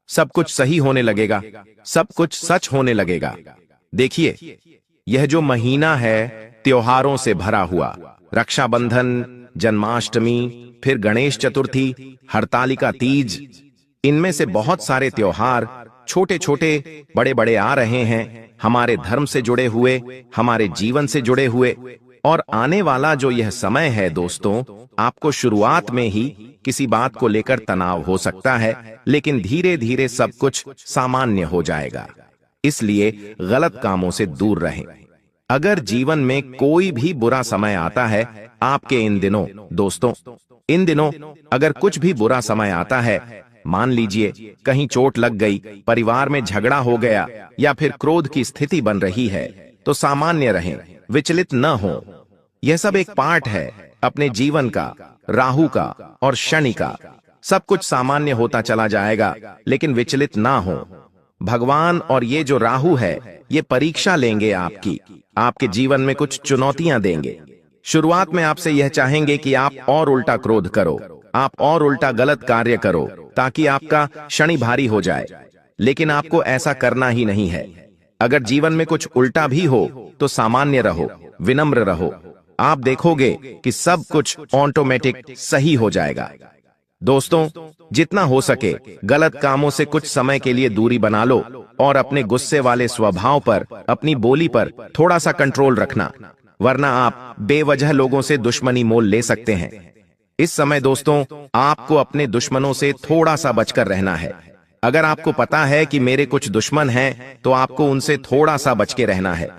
सब कुछ सही होने लगेगा, सब कुछ सच होने लगेगा। देखिए यह जो महीना है त्योहारों से भरा हुआ, रक्षाबंधन, जन्माष्टमी, फिर गणेश चतुर्थी, हरतालिका तीज, इनमें से बहुत सारे त्योहार छोटे छोटे बड़े बड़े आ रहे हैं, हमारे धर्म से जुड़े हुए, हमारे जीवन से जुड़े हुए। और आने वाला जो यह समय है दोस्तों, आपको शुरुआत में ही किसी बात को लेकर तनाव हो सकता है, लेकिन धीरे धीरे सब कुछ सामान्य हो जाएगा। इसलिए गलत कामों से दूर रहें। अगर जीवन में कोई भी बुरा समय आता है आपके इन दिनों, दोस्तों इन दिनों अगर कुछ भी बुरा समय आता है, मान लीजिए कहीं चोट लग गई, परिवार में झगड़ा हो गया, या फिर क्रोध की स्थिति बन रही है, तो सामान्य रहें, विचलित न हो। यह सब एक पार्ट है अपने जीवन का, राहु का और शनि का। सब कुछ सामान्य होता चला जाएगा, लेकिन विचलित ना हो। भगवान और ये जो राहु है ये परीक्षा लेंगे आपकी, आपके जीवन में कुछ चुनौतियां देंगे। शुरुआत में आपसे यह चाहेंगे कि आप और उल्टा क्रोध करो, आप और उल्टा गलत कार्य करो, ताकि आपका शनि भारी हो जाए। लेकिन आपको ऐसा करना ही नहीं है। अगर जीवन में कुछ उल्टा भी हो तो सामान्य रहो, विनम्र रहो। आप देखोगे कि सब कुछ ऑटोमेटिक सही हो जाएगा। दोस्तों, जितना हो सके गलत कामों से कुछ समय के लिए दूरी बना लो और अपने गुस्से वाले स्वभाव पर, अपनी बोली पर थोड़ा सा कंट्रोल रखना, वरना आप बेवजह लोगों से दुश्मनी मोल ले सकते हैं। इस समय दोस्तों, आपको अपने दुश्मनों से थोड़ा सा बचकर रहना है। अगर आपको पता है कि मेरे कुछ दुश्मन हैं, तो आपको उनसे थोड़ा सा बच के रहना है।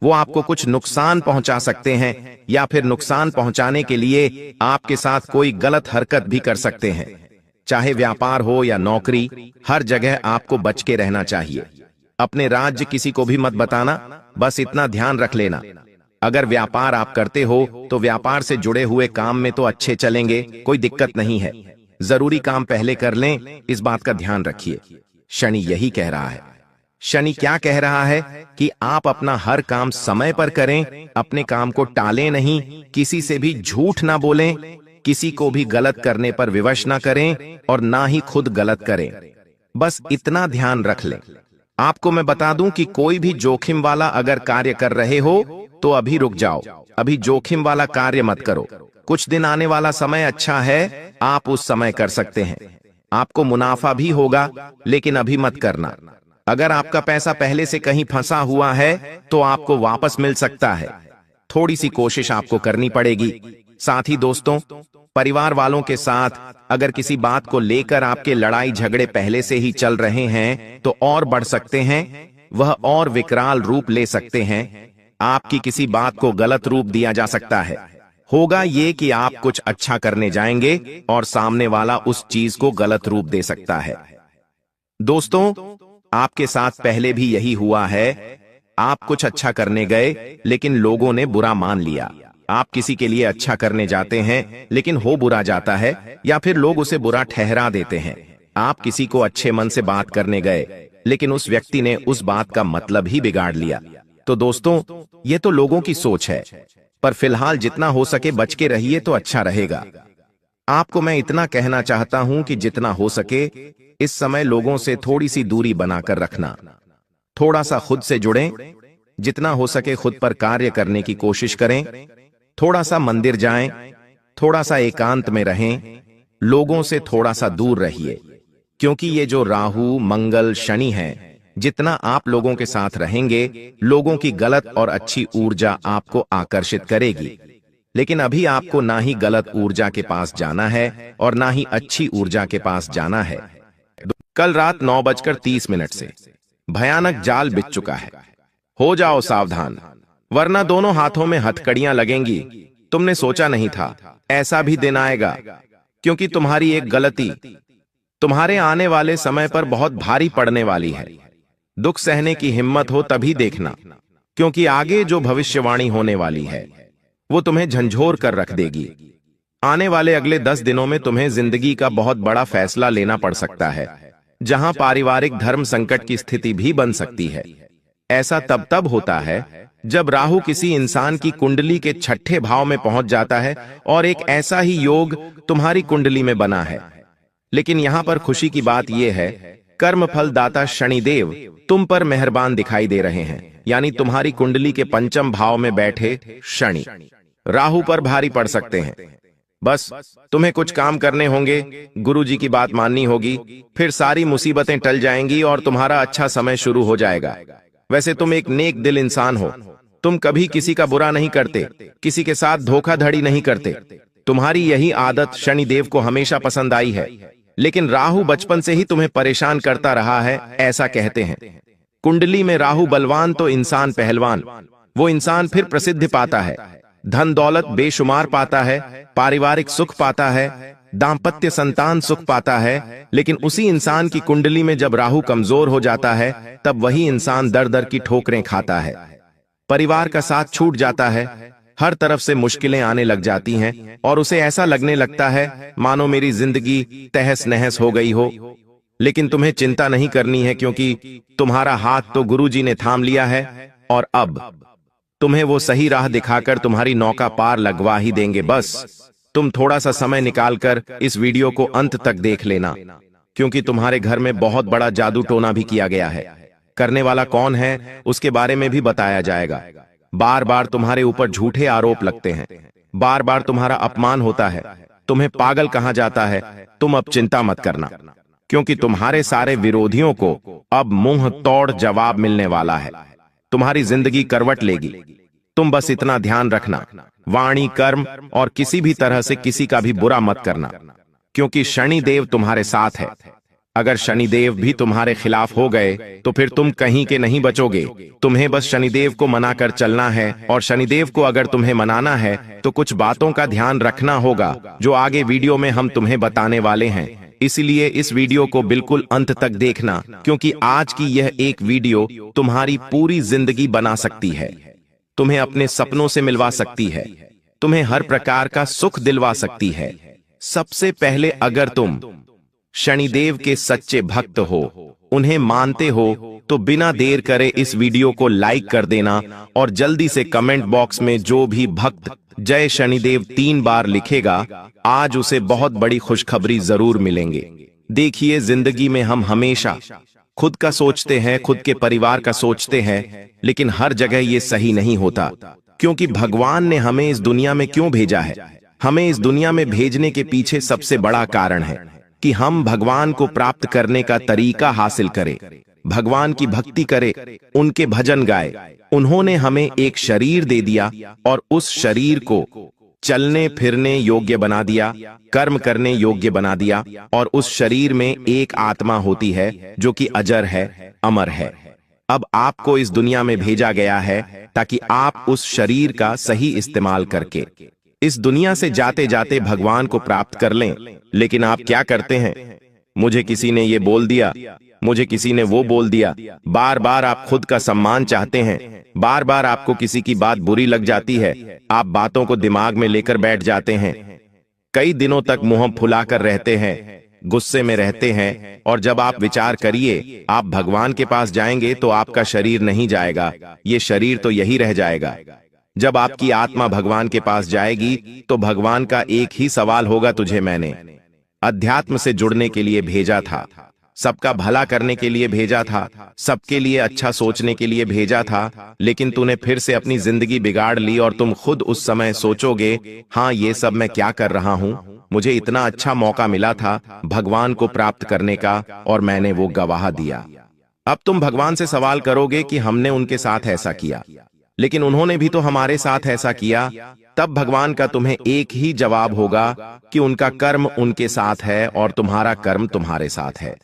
वो आपको कुछ नुकसान पहुंचा सकते हैं या फिर नुकसान पहुंचाने के लिए आपके साथ कोई गलत हरकत भी कर सकते हैं। चाहे व्यापार हो या नौकरी, हर जगह आपको बच के रहना चाहिए। अपने राज्य किसी को भी मत बताना, बस इतना ध्यान रख लेना। अगर व्यापार आप करते हो तो व्यापार से जुड़े हुए काम में तो अच्छे चलेंगे, कोई दिक्कत नहीं है। जरूरी काम पहले कर लें, इस बात का ध्यान रखिए। शनि यही कह रहा है। शनि क्या कह रहा है कि आप अपना हर काम समय पर करें, अपने काम को टालें नहीं, किसी से भी झूठ ना बोलें, किसी को भी गलत करने पर विवश ना करें और ना ही खुद गलत करें। बस इतना ध्यान रख लें। आपको मैं बता दूं कि कोई भी जोखिम वाला अगर कार्य कर रहे हो तो अभी रुक जाओ, अभी जोखिम वाला कार्य मत करो। कुछ दिन आने वाला समय अच्छा है, आप उस समय कर सकते हैं। आपको मुनाफा भी होगा, लेकिन अभी मत करना। अगर आपका पैसा पहले से कहीं फंसा हुआ है तो आपको वापस मिल सकता है। थोड़ी सी कोशिश आपको करनी पड़ेगी। साथ ही दोस्तों, परिवार वालों के साथ अगर किसी बात को लेकर आपके लड़ाई झगड़े पहले से ही चल रहे हैं तो और बढ़ सकते हैं, वह और विकराल रूप ले सकते हैं। आपकी किसी बात को गलत रूप दिया जा सकता है। होगा ये कि आप कुछ अच्छा करने जाएंगे और सामने वाला उस चीज को गलत रूप दे सकता है। दोस्तों, आपके साथ पहले भी यही हुआ है। आप कुछ अच्छा करने गए लेकिन लोगों ने बुरा मान लिया। आप किसी के लिए अच्छा करने जाते हैं लेकिन हो बुरा जाता है या फिर लोग उसे बुरा ठहरा देते हैं। आप किसी को अच्छे मन से बात करने गए लेकिन उस व्यक्ति ने उस बात का मतलब ही बिगाड़ लिया। तो दोस्तों, ये तो लोगों की सोच है, पर फिलहाल जितना हो सके बच के रहिए तो अच्छा रहेगा। आपको मैं इतना कहना चाहता हूं कि जितना हो सके इस समय लोगों से थोड़ी सी दूरी बनाकर रखना। थोड़ा सा खुद से जुड़ें, जितना हो सके खुद पर कार्य करने की कोशिश करें। थोड़ा सा मंदिर जाएं, थोड़ा सा एकांत में रहें, लोगों से थोड़ा सा दूर रहिए, क्योंकि ये जो राहु, मंगल, शनि हैं, जितना आप लोगों के साथ रहेंगे, लोगों की गलत और अच्छी ऊर्जा आपको आकर्षित करेगी। लेकिन अभी आपको ना ही गलत ऊर्जा के पास जाना है और ना ही अच्छी ऊर्जा के पास जाना है। कल रात 9:30 से भयानक जाल बिछ चुका है। हो जाओ सावधान, वरना दोनों हाथों में हथकड़ियां लगेंगी। तुमने सोचा नहीं था ऐसा भी दिन आएगा, क्योंकि तुम्हारी एक गलती तुम्हारे आने वाले समय पर बहुत भारी पड़ने वाली है। दुख सहने की हिम्मत हो तभी देखना, क्योंकि आगे जो भविष्यवाणी होने वाली है वो तुम्हें झंझोर कर रख देगी। आने वाले अगले 10 दिनों में तुम्हें जिंदगी का बहुत बड़ा फैसला लेना पड़ सकता है, जहां पारिवारिक धर्म संकट की स्थिति भी बन सकती है। ऐसा तब होता है जब राहु किसी इंसान की कुंडली के 6ठे भाव में पहुंच जाता है और एक ऐसा ही योग तुम्हारी कुंडली में बना है। लेकिन यहां पर खुशी की बात यह है, कर्मफल दाता शनिदेव तुम पर मेहरबान दिखाई दे रहे हैं। यानी तुम्हारी कुंडली के 5म भाव में बैठे शनि राहु पर भारी पड़ सकते हैं। बस तुम्हें कुछ काम करने होंगे, गुरुजी की बात माननी होगी, फिर सारी मुसीबतें टल जाएंगी और तुम्हारा अच्छा समय शुरू हो जाएगा। वैसे तुम एक नेक दिल इंसान हो, तुम कभी किसी का बुरा नहीं करते, किसी के साथ धोखाधड़ी नहीं करते। तुम्हारी यही आदत शनिदेव को हमेशा पसंद आई है। लेकिन राहु बचपन से ही तुम्हें परेशान करता रहा है, ऐसा कहते हैं। कुंडली में राहु बलवान तो इंसान पहलवान, वो इंसान फिर प्रसिद्धि पाता है, धन दौलत बेशुमार पाता है, पारिवारिक सुख पाता है, दाम्पत्य संतान सुख पाता है। लेकिन उसी इंसान की कुंडली में जब राहु कमजोर हो जाता है, तब वही इंसान दर दर की ठोकरें खाता है, परिवार का साथ छूट जाता है, हर तरफ से मुश्किलें आने लग जाती हैं और उसे ऐसा लगने लगता है मानो मेरी जिंदगी तहस नहस हो गई हो। लेकिन तुम्हें चिंता नहीं करनी है, क्योंकि तुम्हारा हाथ तो गुरुजी ने थाम लिया है और अब तुम्हें वो सही राह दिखाकर तुम्हारी नौका पार लगवा ही देंगे। बस तुम थोड़ा सा समय निकालकर इस वीडियो को अंत तक देख लेना, क्योंकि तुम्हारे घर में बहुत बड़ा जादू टोना भी किया गया है। करने वाला कौन है उसके बारे में भी बताया जाएगा। बार बार तुम्हारे ऊपर झूठे आरोप लगते हैं, बार बार तुम्हारा अपमान होता है, तुम्हें पागल कहा जाता है। तुम अब चिंता मत करना, क्योंकि तुम्हारे सारे विरोधियों को अब मुंह तोड़ जवाब मिलने वाला है। तुम्हारी जिंदगी करवट लेगी। तुम बस इतना ध्यान रखना, वाणी, कर्म और किसी भी तरह से किसी का भी बुरा मत करना, क्योंकि शनिदेव तुम्हारे साथ है। अगर शनिदेव भी तुम्हारे खिलाफ हो गए तो फिर तुम कहीं के नहीं बचोगे। तुम्हें बस शनिदेव को मनाकर चलना है, और शनिदेव को अगर तुम्हें मनाना है तो कुछ बातों का ध्यान रखना होगा जो आगे वीडियो में हम तुम्हें बताने वाले हैं। इसलिए इस वीडियो को बिल्कुल अंत तक देखना, क्योंकि आज की यह एक वीडियो तुम्हारी पूरी जिंदगी बना सकती है, तुम्हें अपने सपनों से मिलवा सकती है, तुम्हें हर प्रकार का सुख दिलवा सकती है। सबसे पहले, अगर तुम शनिदेव के सच्चे भक्त हो, उन्हें मानते हो, तो बिना देर करे इस वीडियो को लाइक कर देना और जल्दी से कमेंट बॉक्स में जो भी भक्त जय शनिदेव 3 बार लिखेगा, आज उसे बहुत बड़ी खुशखबरी जरूर मिलेंगे। देखिए, जिंदगी में हम हमेशा खुद का सोचते हैं, खुद के परिवार का सोचते हैं, लेकिन हर जगह ये सही नहीं होता, क्योंकि भगवान ने हमें इस दुनिया में क्यों भेजा है। हमें इस दुनिया में भेजने के पीछे सबसे बड़ा कारण है कि हम भगवान को प्राप्त करने का तरीका हासिल करें, भगवान की भक्ति करें, उनके भजन गाए। उन्होंने हमें एक शरीर दे दिया और उस शरीर को चलने फिरने योग्य बना दिया, कर्म करने योग्य बना दिया, और उस शरीर में एक आत्मा होती है जो कि अजर है, अमर है। अब आपको इस दुनिया में भेजा गया है ताकि आप उस शरीर का सही इस्तेमाल करके इस दुनिया से जाते जाते भगवान को प्राप्त कर लें। लेकिन आप क्या करते हैं? मुझे किसी ने ये बोल दिया, मुझे किसी ने वो बोल दिया। बार बार आप खुद का सम्मान चाहते हैं, बार बार आपको किसी की बात बुरी लग जाती है, आप बातों को दिमाग में लेकर बैठ जाते हैं, कई दिनों तक मुंह फुलाकर रहते हैं, गुस्से में रहते हैं। और जब आप विचार करिए, आप भगवान के पास जाएंगे तो आपका शरीर नहीं जाएगा, ये शरीर तो यही रह जाएगा। जब आपकी आत्मा भगवान के पास जाएगी तो भगवान का एक ही सवाल होगा, तुझे मैंने अध्यात्म से जुड़ने के लिए भेजा था, सबका भला करने के लिए भेजा था, सबके लिए अच्छा सोचने के लिए भेजा था, लेकिन तूने फिर से अपनी जिंदगी बिगाड़ ली। और तुम खुद उस समय सोचोगे, हाँ, ये सब मैं क्या कर रहा हूं, मुझे इतना अच्छा मौका मिला था भगवान को प्राप्त करने का और मैंने वो गवाह दिया। अब तुम भगवान से सवाल करोगे कि हमने उनके साथ ऐसा किया, लेकिन उन्होंने भी तो हमारे साथ ऐसा किया। तब भगवान का तुम्हें एक ही जवाब होगा कि उनका कर्म उनके साथ है और तुम्हारा कर्म तुम्हारे साथ है।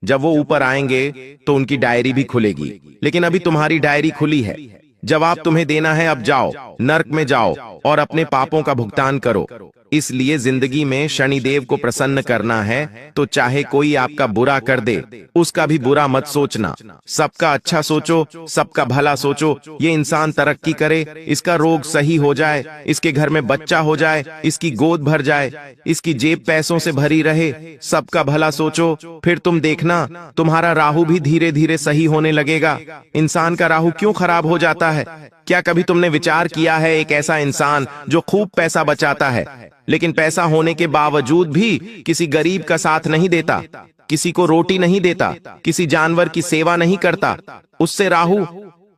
जब वो ऊपर आएंगे तो उनकी डायरी भी खुलेगी, लेकिन अभी तुम्हारी डायरी खुली है। जवाब तुम्हें देना है, अब जाओ, नर्क में जाओ और अपने पापों का भुगतान करो। इसलिए जिंदगी में शनिदेव को प्रसन्न करना है तो चाहे कोई आपका बुरा कर दे, उसका भी बुरा मत सोचना, सबका अच्छा सोचो, सबका भला सोचो। ये इंसान तरक्की करे, इसका रोग सही हो जाए, इसके घर में बच्चा हो जाए, इसकी गोद भर जाए, इसकी जेब पैसों से भरी रहे, सबका भला सोचो। फिर तुम देखना, तुम्हारा राहु भी धीरे धीरे सही होने लगेगा। इंसान का राहु क्यों खराब हो जाता है? क्या कभी तुमने विचार किया है, एक ऐसा इंसान जो खूब पैसा बचाता है, लेकिन पैसा होने के बावजूद भी किसी गरीब का साथ नहीं देता, किसी को रोटी नहीं देता, किसी जानवर की सेवा नहीं करता, उससे राहु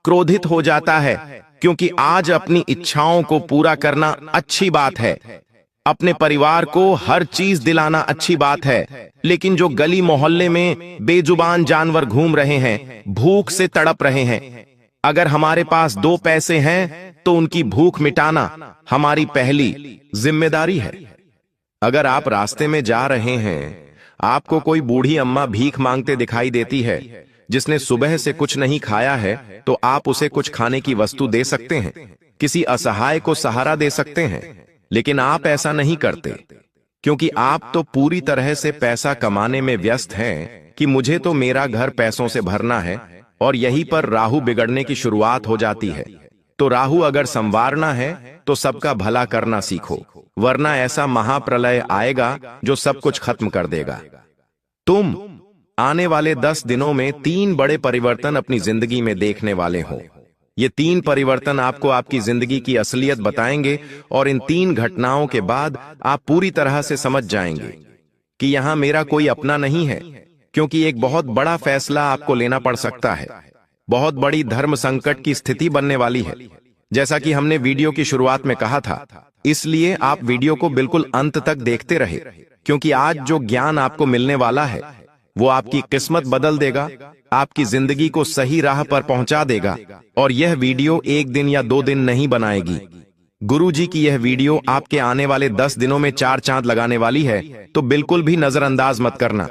क्रोधित हो जाता है। क्योंकि आज अपनी इच्छाओं को पूरा करना अच्छी बात है, अपने परिवार को हर चीज दिलाना अच्छी बात है, लेकिन जो गली मोहल्ले में बेजुबान जानवर घूम रहे हैं, भूख से तड़प रहे हैं, अगर हमारे पास 2 पैसे हैं तो उनकी भूख मिटाना हमारी पहली जिम्मेदारी है। अगर आप रास्ते में जा रहे हैं, आपको कोई बूढ़ी अम्मा भीख मांगते दिखाई देती है, जिसने सुबह से कुछ नहीं खाया है, तो आप उसे कुछ खाने की वस्तु दे सकते हैं, किसी असहाय को सहारा दे सकते हैं। लेकिन आप ऐसा नहीं करते, क्योंकि आप तो पूरी तरह से पैसा कमाने में व्यस्त हैं कि मुझे तो मेरा घर पैसों से भरना है, और यहीं पर राहु बिगड़ने की शुरुआत हो जाती है। तो राहु अगर संवारना है तो सबका भला करना सीखो, वरना ऐसा महाप्रलय आएगा जो सब कुछ खत्म कर देगा। तुम आने वाले 10 दिनों में 3 बड़े परिवर्तन अपनी जिंदगी में देखने वाले हो। ये 3 परिवर्तन आपको आपकी जिंदगी की असलियत बताएंगे, और इन 3 घटनाओं के बाद आप पूरी तरह से समझ जाएंगे कि यहां मेरा कोई अपना नहीं है, क्योंकि एक बहुत बड़ा फैसला आपको लेना पड़ सकता है। बहुत बड़ी धर्म संकट की स्थिति बनने वाली है। जैसा कि हमने वीडियो की शुरुआत में कहा था, इसलिए आप वीडियो को बिल्कुल अंत तक देखते रहे, क्योंकि आज जो ज्ञान आपको मिलने वाला है वो आपकी किस्मत बदल देगा, आपकी जिंदगी को सही राह पर पहुंचा देगा। और यह वीडियो 1 दिन या 2 दिन नहीं बनाएगी। गुरुजी की यह वीडियो आपके आने वाले 10 दिनों में 4 चांद लगाने वाली है, तो बिल्कुल भी नजरअंदाज मत करना।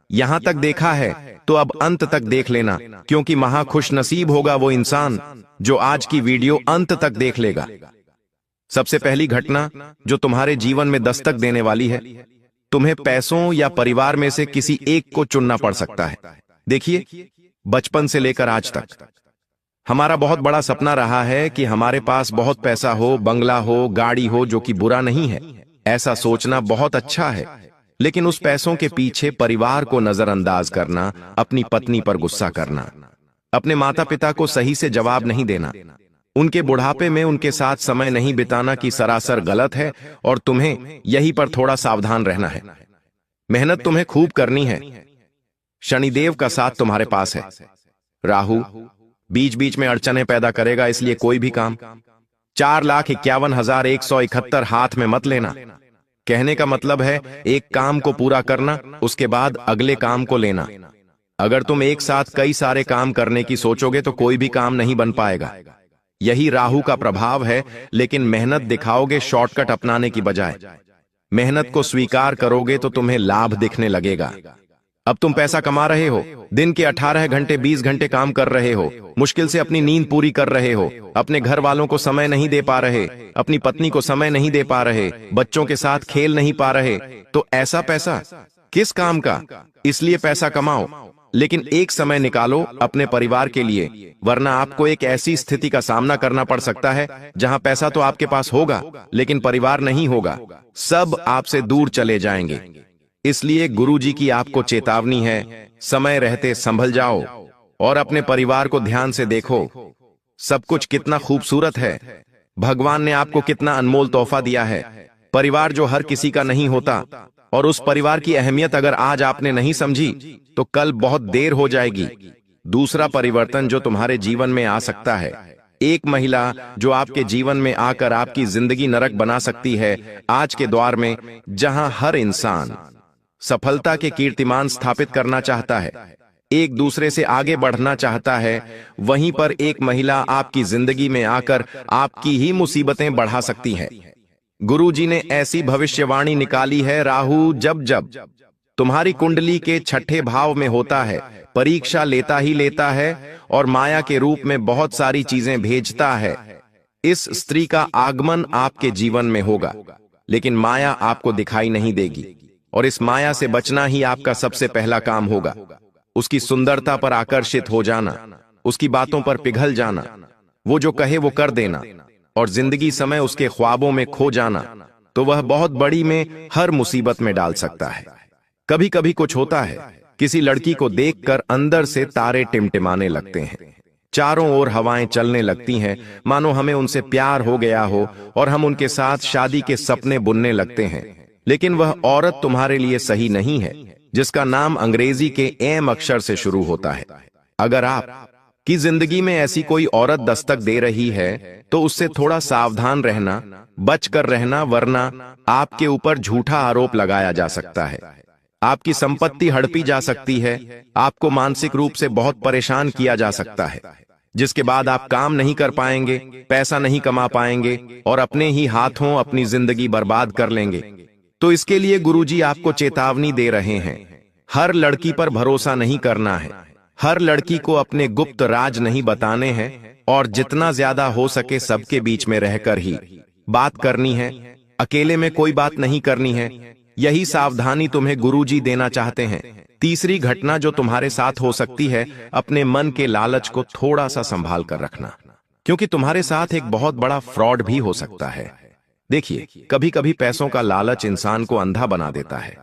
यहां तक देखा है तो अब अंत तक देख लेना, क्योंकि महा खुश नसीब होगा वो इंसान जो आज की वीडियो अंत तक देख लेगा। सबसे पहली घटना जो तुम्हारे जीवन में दस्तक देने वाली है, तुम्हें पैसों या परिवार में से किसी एक को चुनना पड़ सकता है। देखिए, बचपन से लेकर आज तक हमारा बहुत बड़ा सपना रहा है कि हमारे पास बहुत पैसा हो, बंगला हो, गाड़ी हो, जो कि बुरा नहीं है। ऐसा सोचना बहुत अच्छा है, लेकिन उस पैसों के पीछे परिवार को नजरअंदाज करना, अपनी पत्नी पर गुस्सा करना, अपने माता पिता को सही से जवाब नहीं देना, उनके बुढ़ापे में उनके साथ समय नहीं बिताना की सरासर गलत है और तुम्हें यहीं पर थोड़ा सावधान रहना है। मेहनत तुम्हें खूब करनी है। शनिदेव का साथ तुम्हारे पास है। राहु बीच बीच में अड़चनें पैदा करेगा, इसलिए कोई भी काम 4,51,171 हाथ में मत लेना। कहने का मतलब है एक काम को पूरा करना, उसके बाद अगले काम को लेना। अगर तुम एक साथ कई सारे काम करने की सोचोगे तो कोई भी काम नहीं बन पाएगा। यही राहु का प्रभाव है, लेकिन मेहनत दिखाओगे शॉर्टकट अपनाने की बजाय। मेहनत को स्वीकार करोगे तो तुम्हें लाभ दिखने लगेगा। अब तुम पैसा कमा रहे हो, दिन के 18 घंटे 20 घंटे काम कर रहे हो, मुश्किल से अपनी नींद पूरी कर रहे हो, अपने घर वालों को समय नहीं दे पा रहे, अपनी पत्नी को समय नहीं दे पा रहे, बच्चों के साथ खेल नहीं पा रहे, तो ऐसा पैसा किस काम का? इसलिए पैसा कमाओ, लेकिन एक समय निकालो अपने परिवार के लिए, वरना आपको एक ऐसी स्थिति का सामना करना पड़ सकता है जहां पैसा तो आपके पास होगा लेकिन परिवार नहीं होगा, सब आपसे दूर चले जाएंगे। इसलिए गुरुजी की आपको चेतावनी है, समय रहते संभल जाओ और अपने परिवार को ध्यान से देखो। सब कुछ कितना खूबसूरत है, भगवान ने आपको कितना अनमोल तोहफा दिया है। परिवार जो हर किसी का नहीं होता, और उस परिवार की अहमियत अगर आज आपने नहीं समझी तो कल बहुत देर हो जाएगी। दूसरा परिवर्तन जो तुम्हारे जीवन में आ सकता है, एक महिला जो आपके जीवन में आकर आपकी जिंदगी नरक बना सकती है। आज के दौर में जहां हर इंसान सफलता के कीर्तिमान स्थापित करना चाहता है, एक दूसरे से आगे बढ़ना चाहता है, वहीं पर एक महिला आपकी जिंदगी में आकर आपकी ही मुसीबतें बढ़ा सकती है। गुरुजी ने ऐसी भविष्यवाणी निकाली है, राहु जब जब तुम्हारी कुंडली के 6ठे भाव में होता है, परीक्षा लेता ही लेता है और माया के रूप में बहुत सारी चीजें भेजता है। इस स्त्री का आगमन आपके जीवन में होगा, लेकिन माया आपको दिखाई नहीं देगी, और इस माया से बचना ही आपका सबसे पहला काम होगा। उसकी सुंदरता पर आकर्षित हो जाना, उसकी बातों पर पिघल जाना, वो जो कहे वो कर देना, और जिंदगी समय उसके ख्वाबों में खो जाना, तो वह बहुत बड़ी में हर मुसीबत में डाल सकता है। कभी कभी कुछ होता है, किसी लड़की को देखकर अंदर से तारे टिमटिमाने लगते हैं, चारों ओर हवाएं चलने लगती हैं, मानो हमें उनसे प्यार हो गया हो और हम उनके साथ शादी के सपने बुनने लगते हैं। लेकिन वह औरत तुम्हारे लिए सही नहीं है, जिसका नाम अंग्रेजी के एम अक्षर से शुरू होता है। अगर आप की जिंदगी में ऐसी कोई औरत दस्तक दे रही है तो उससे थोड़ा सावधान रहना, बचकर रहना, वरना आपके ऊपर झूठा आरोप लगाया जा सकता है, आपकी संपत्ति हड़पी जा सकती है, आपको मानसिक रूप से बहुत परेशान किया जा सकता है, जिसके बाद आप काम नहीं कर पाएंगे, पैसा नहीं कमा पाएंगे और अपने ही हाथों अपनी जिंदगी बर्बाद कर लेंगे। तो इसके लिए गुरुजी आपको चेतावनी दे रहे हैं, हर लड़की पर भरोसा नहीं करना है, हर लड़की को अपने गुप्त राज नहीं बताने हैं, और जितना ज्यादा हो सके सबके बीच में रहकर ही बात करनी है, अकेले में कोई बात नहीं करनी है। यही सावधानी तुम्हें गुरुजी देना चाहते हैं। तीसरी घटना जो तुम्हारे साथ हो सकती है, अपने मन के लालच को थोड़ा सा संभाल कर रखना, क्योंकि तुम्हारे साथ एक बहुत बड़ा फ्रॉड भी हो सकता है। देखिए, कभी कभी पैसों का लालच इंसान को अंधा बना देता है।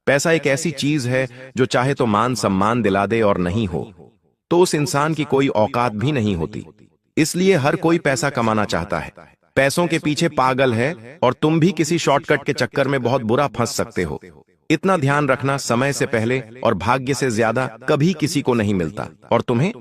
पैसा एक ऐसी चीज है जो चाहे तो मान सम्मान दिला दे और नहीं हो तो उस इंसान की कोई औकात भी नहीं होती। इसलिए हर कोई पैसा कमाना चाहता है, पैसों के पीछे पागल है, और तुम भी किसी शॉर्टकट के चक्कर में बहुत बुरा फंस सकते हो। इतना ध्यान रखना, समय से पहले और भाग्य से ज्यादा कभी किसी को नहीं मिलता, और तुम्हें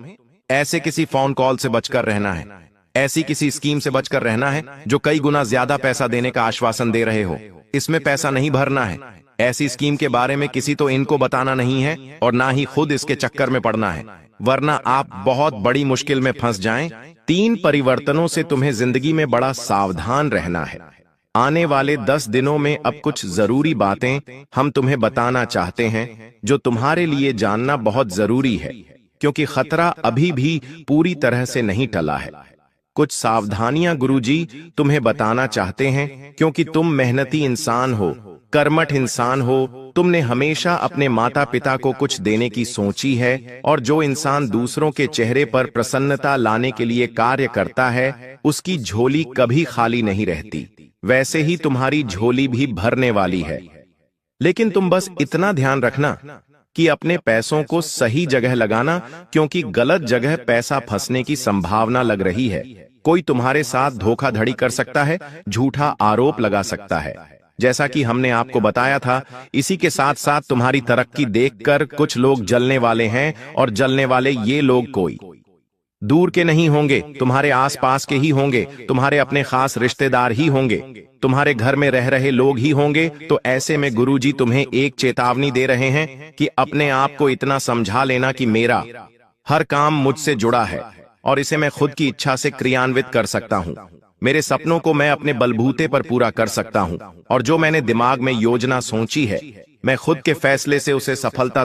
ऐसे किसी फोन कॉल से बचकर रहना है। ऐसी किसी स्कीम से बचकर रहना है जो कई गुना ज्यादा पैसा देने का आश्वासन दे रहे हो। इसमें पैसा नहीं भरना है। ऐसी स्कीम के बारे में किसी तो इनको बताना नहीं है और ना ही खुद इसके चक्कर में पड़ना है, वरना आप बहुत बड़ी मुश्किल में फंस जाएं। 3 परिवर्तनों से तुम्हें जिंदगी में बड़ा सावधान रहना है। आने वाले 10 दिनों में अब कुछ जरूरी बातें हम तुम्हें बताना चाहते हैं जो तुम्हारे लिए जानना बहुत जरूरी है, क्योंकि खतरा अभी भी पूरी तरह से नहीं टला है। कुछ सावधानियां गुरुजी तुम्हें बताना चाहते हैं, क्योंकि तुम मेहनती इंसान हो, कर्मठ इंसान हो। तुमने हमेशा अपने माता पिता को कुछ देने की सोची है, और जो इंसान दूसरों के चेहरे पर प्रसन्नता लाने के लिए कार्य करता है उसकी झोली कभी खाली नहीं रहती। वैसे ही तुम्हारी झोली भी भरने वाली है। लेकिन तुम बस इतना ध्यान रखना कि अपने पैसों को सही जगह लगाना, क्योंकि गलत जगह पैसा फंसने की संभावना लग रही है। कोई तुम्हारे साथ धोखाधड़ी कर सकता है, झूठा आरोप लगा सकता है। जैसा कि हमने आपको बताया था, इसी के साथ साथ तुम्हारी तरक्की देखकर कुछ लोग जलने वाले हैं, और जलने वाले ये लोग कोई दूर के नहीं होंगे, तुम्हारे आसपास के ही होंगे, तुम्हारे अपने खास रिश्तेदार ही होंगे, तुम्हारे घर में रह रहे लोग ही होंगे। तो ऐसे में गुरुजी तुम्हें एक चेतावनी दे रहे हैं कि अपने आप को इतना समझा लेना कि मेरा हर काम मुझसे जुड़ा है और इसे मैं खुद की इच्छा से क्रियान्वित कर सकता हूं। मेरे सपनों को मैं अपने बलबूते पर पूरा कर सकता हूं, और जो मैंने दिमाग में योजना सोची है मैं खुद के फैसले से उसे सफलता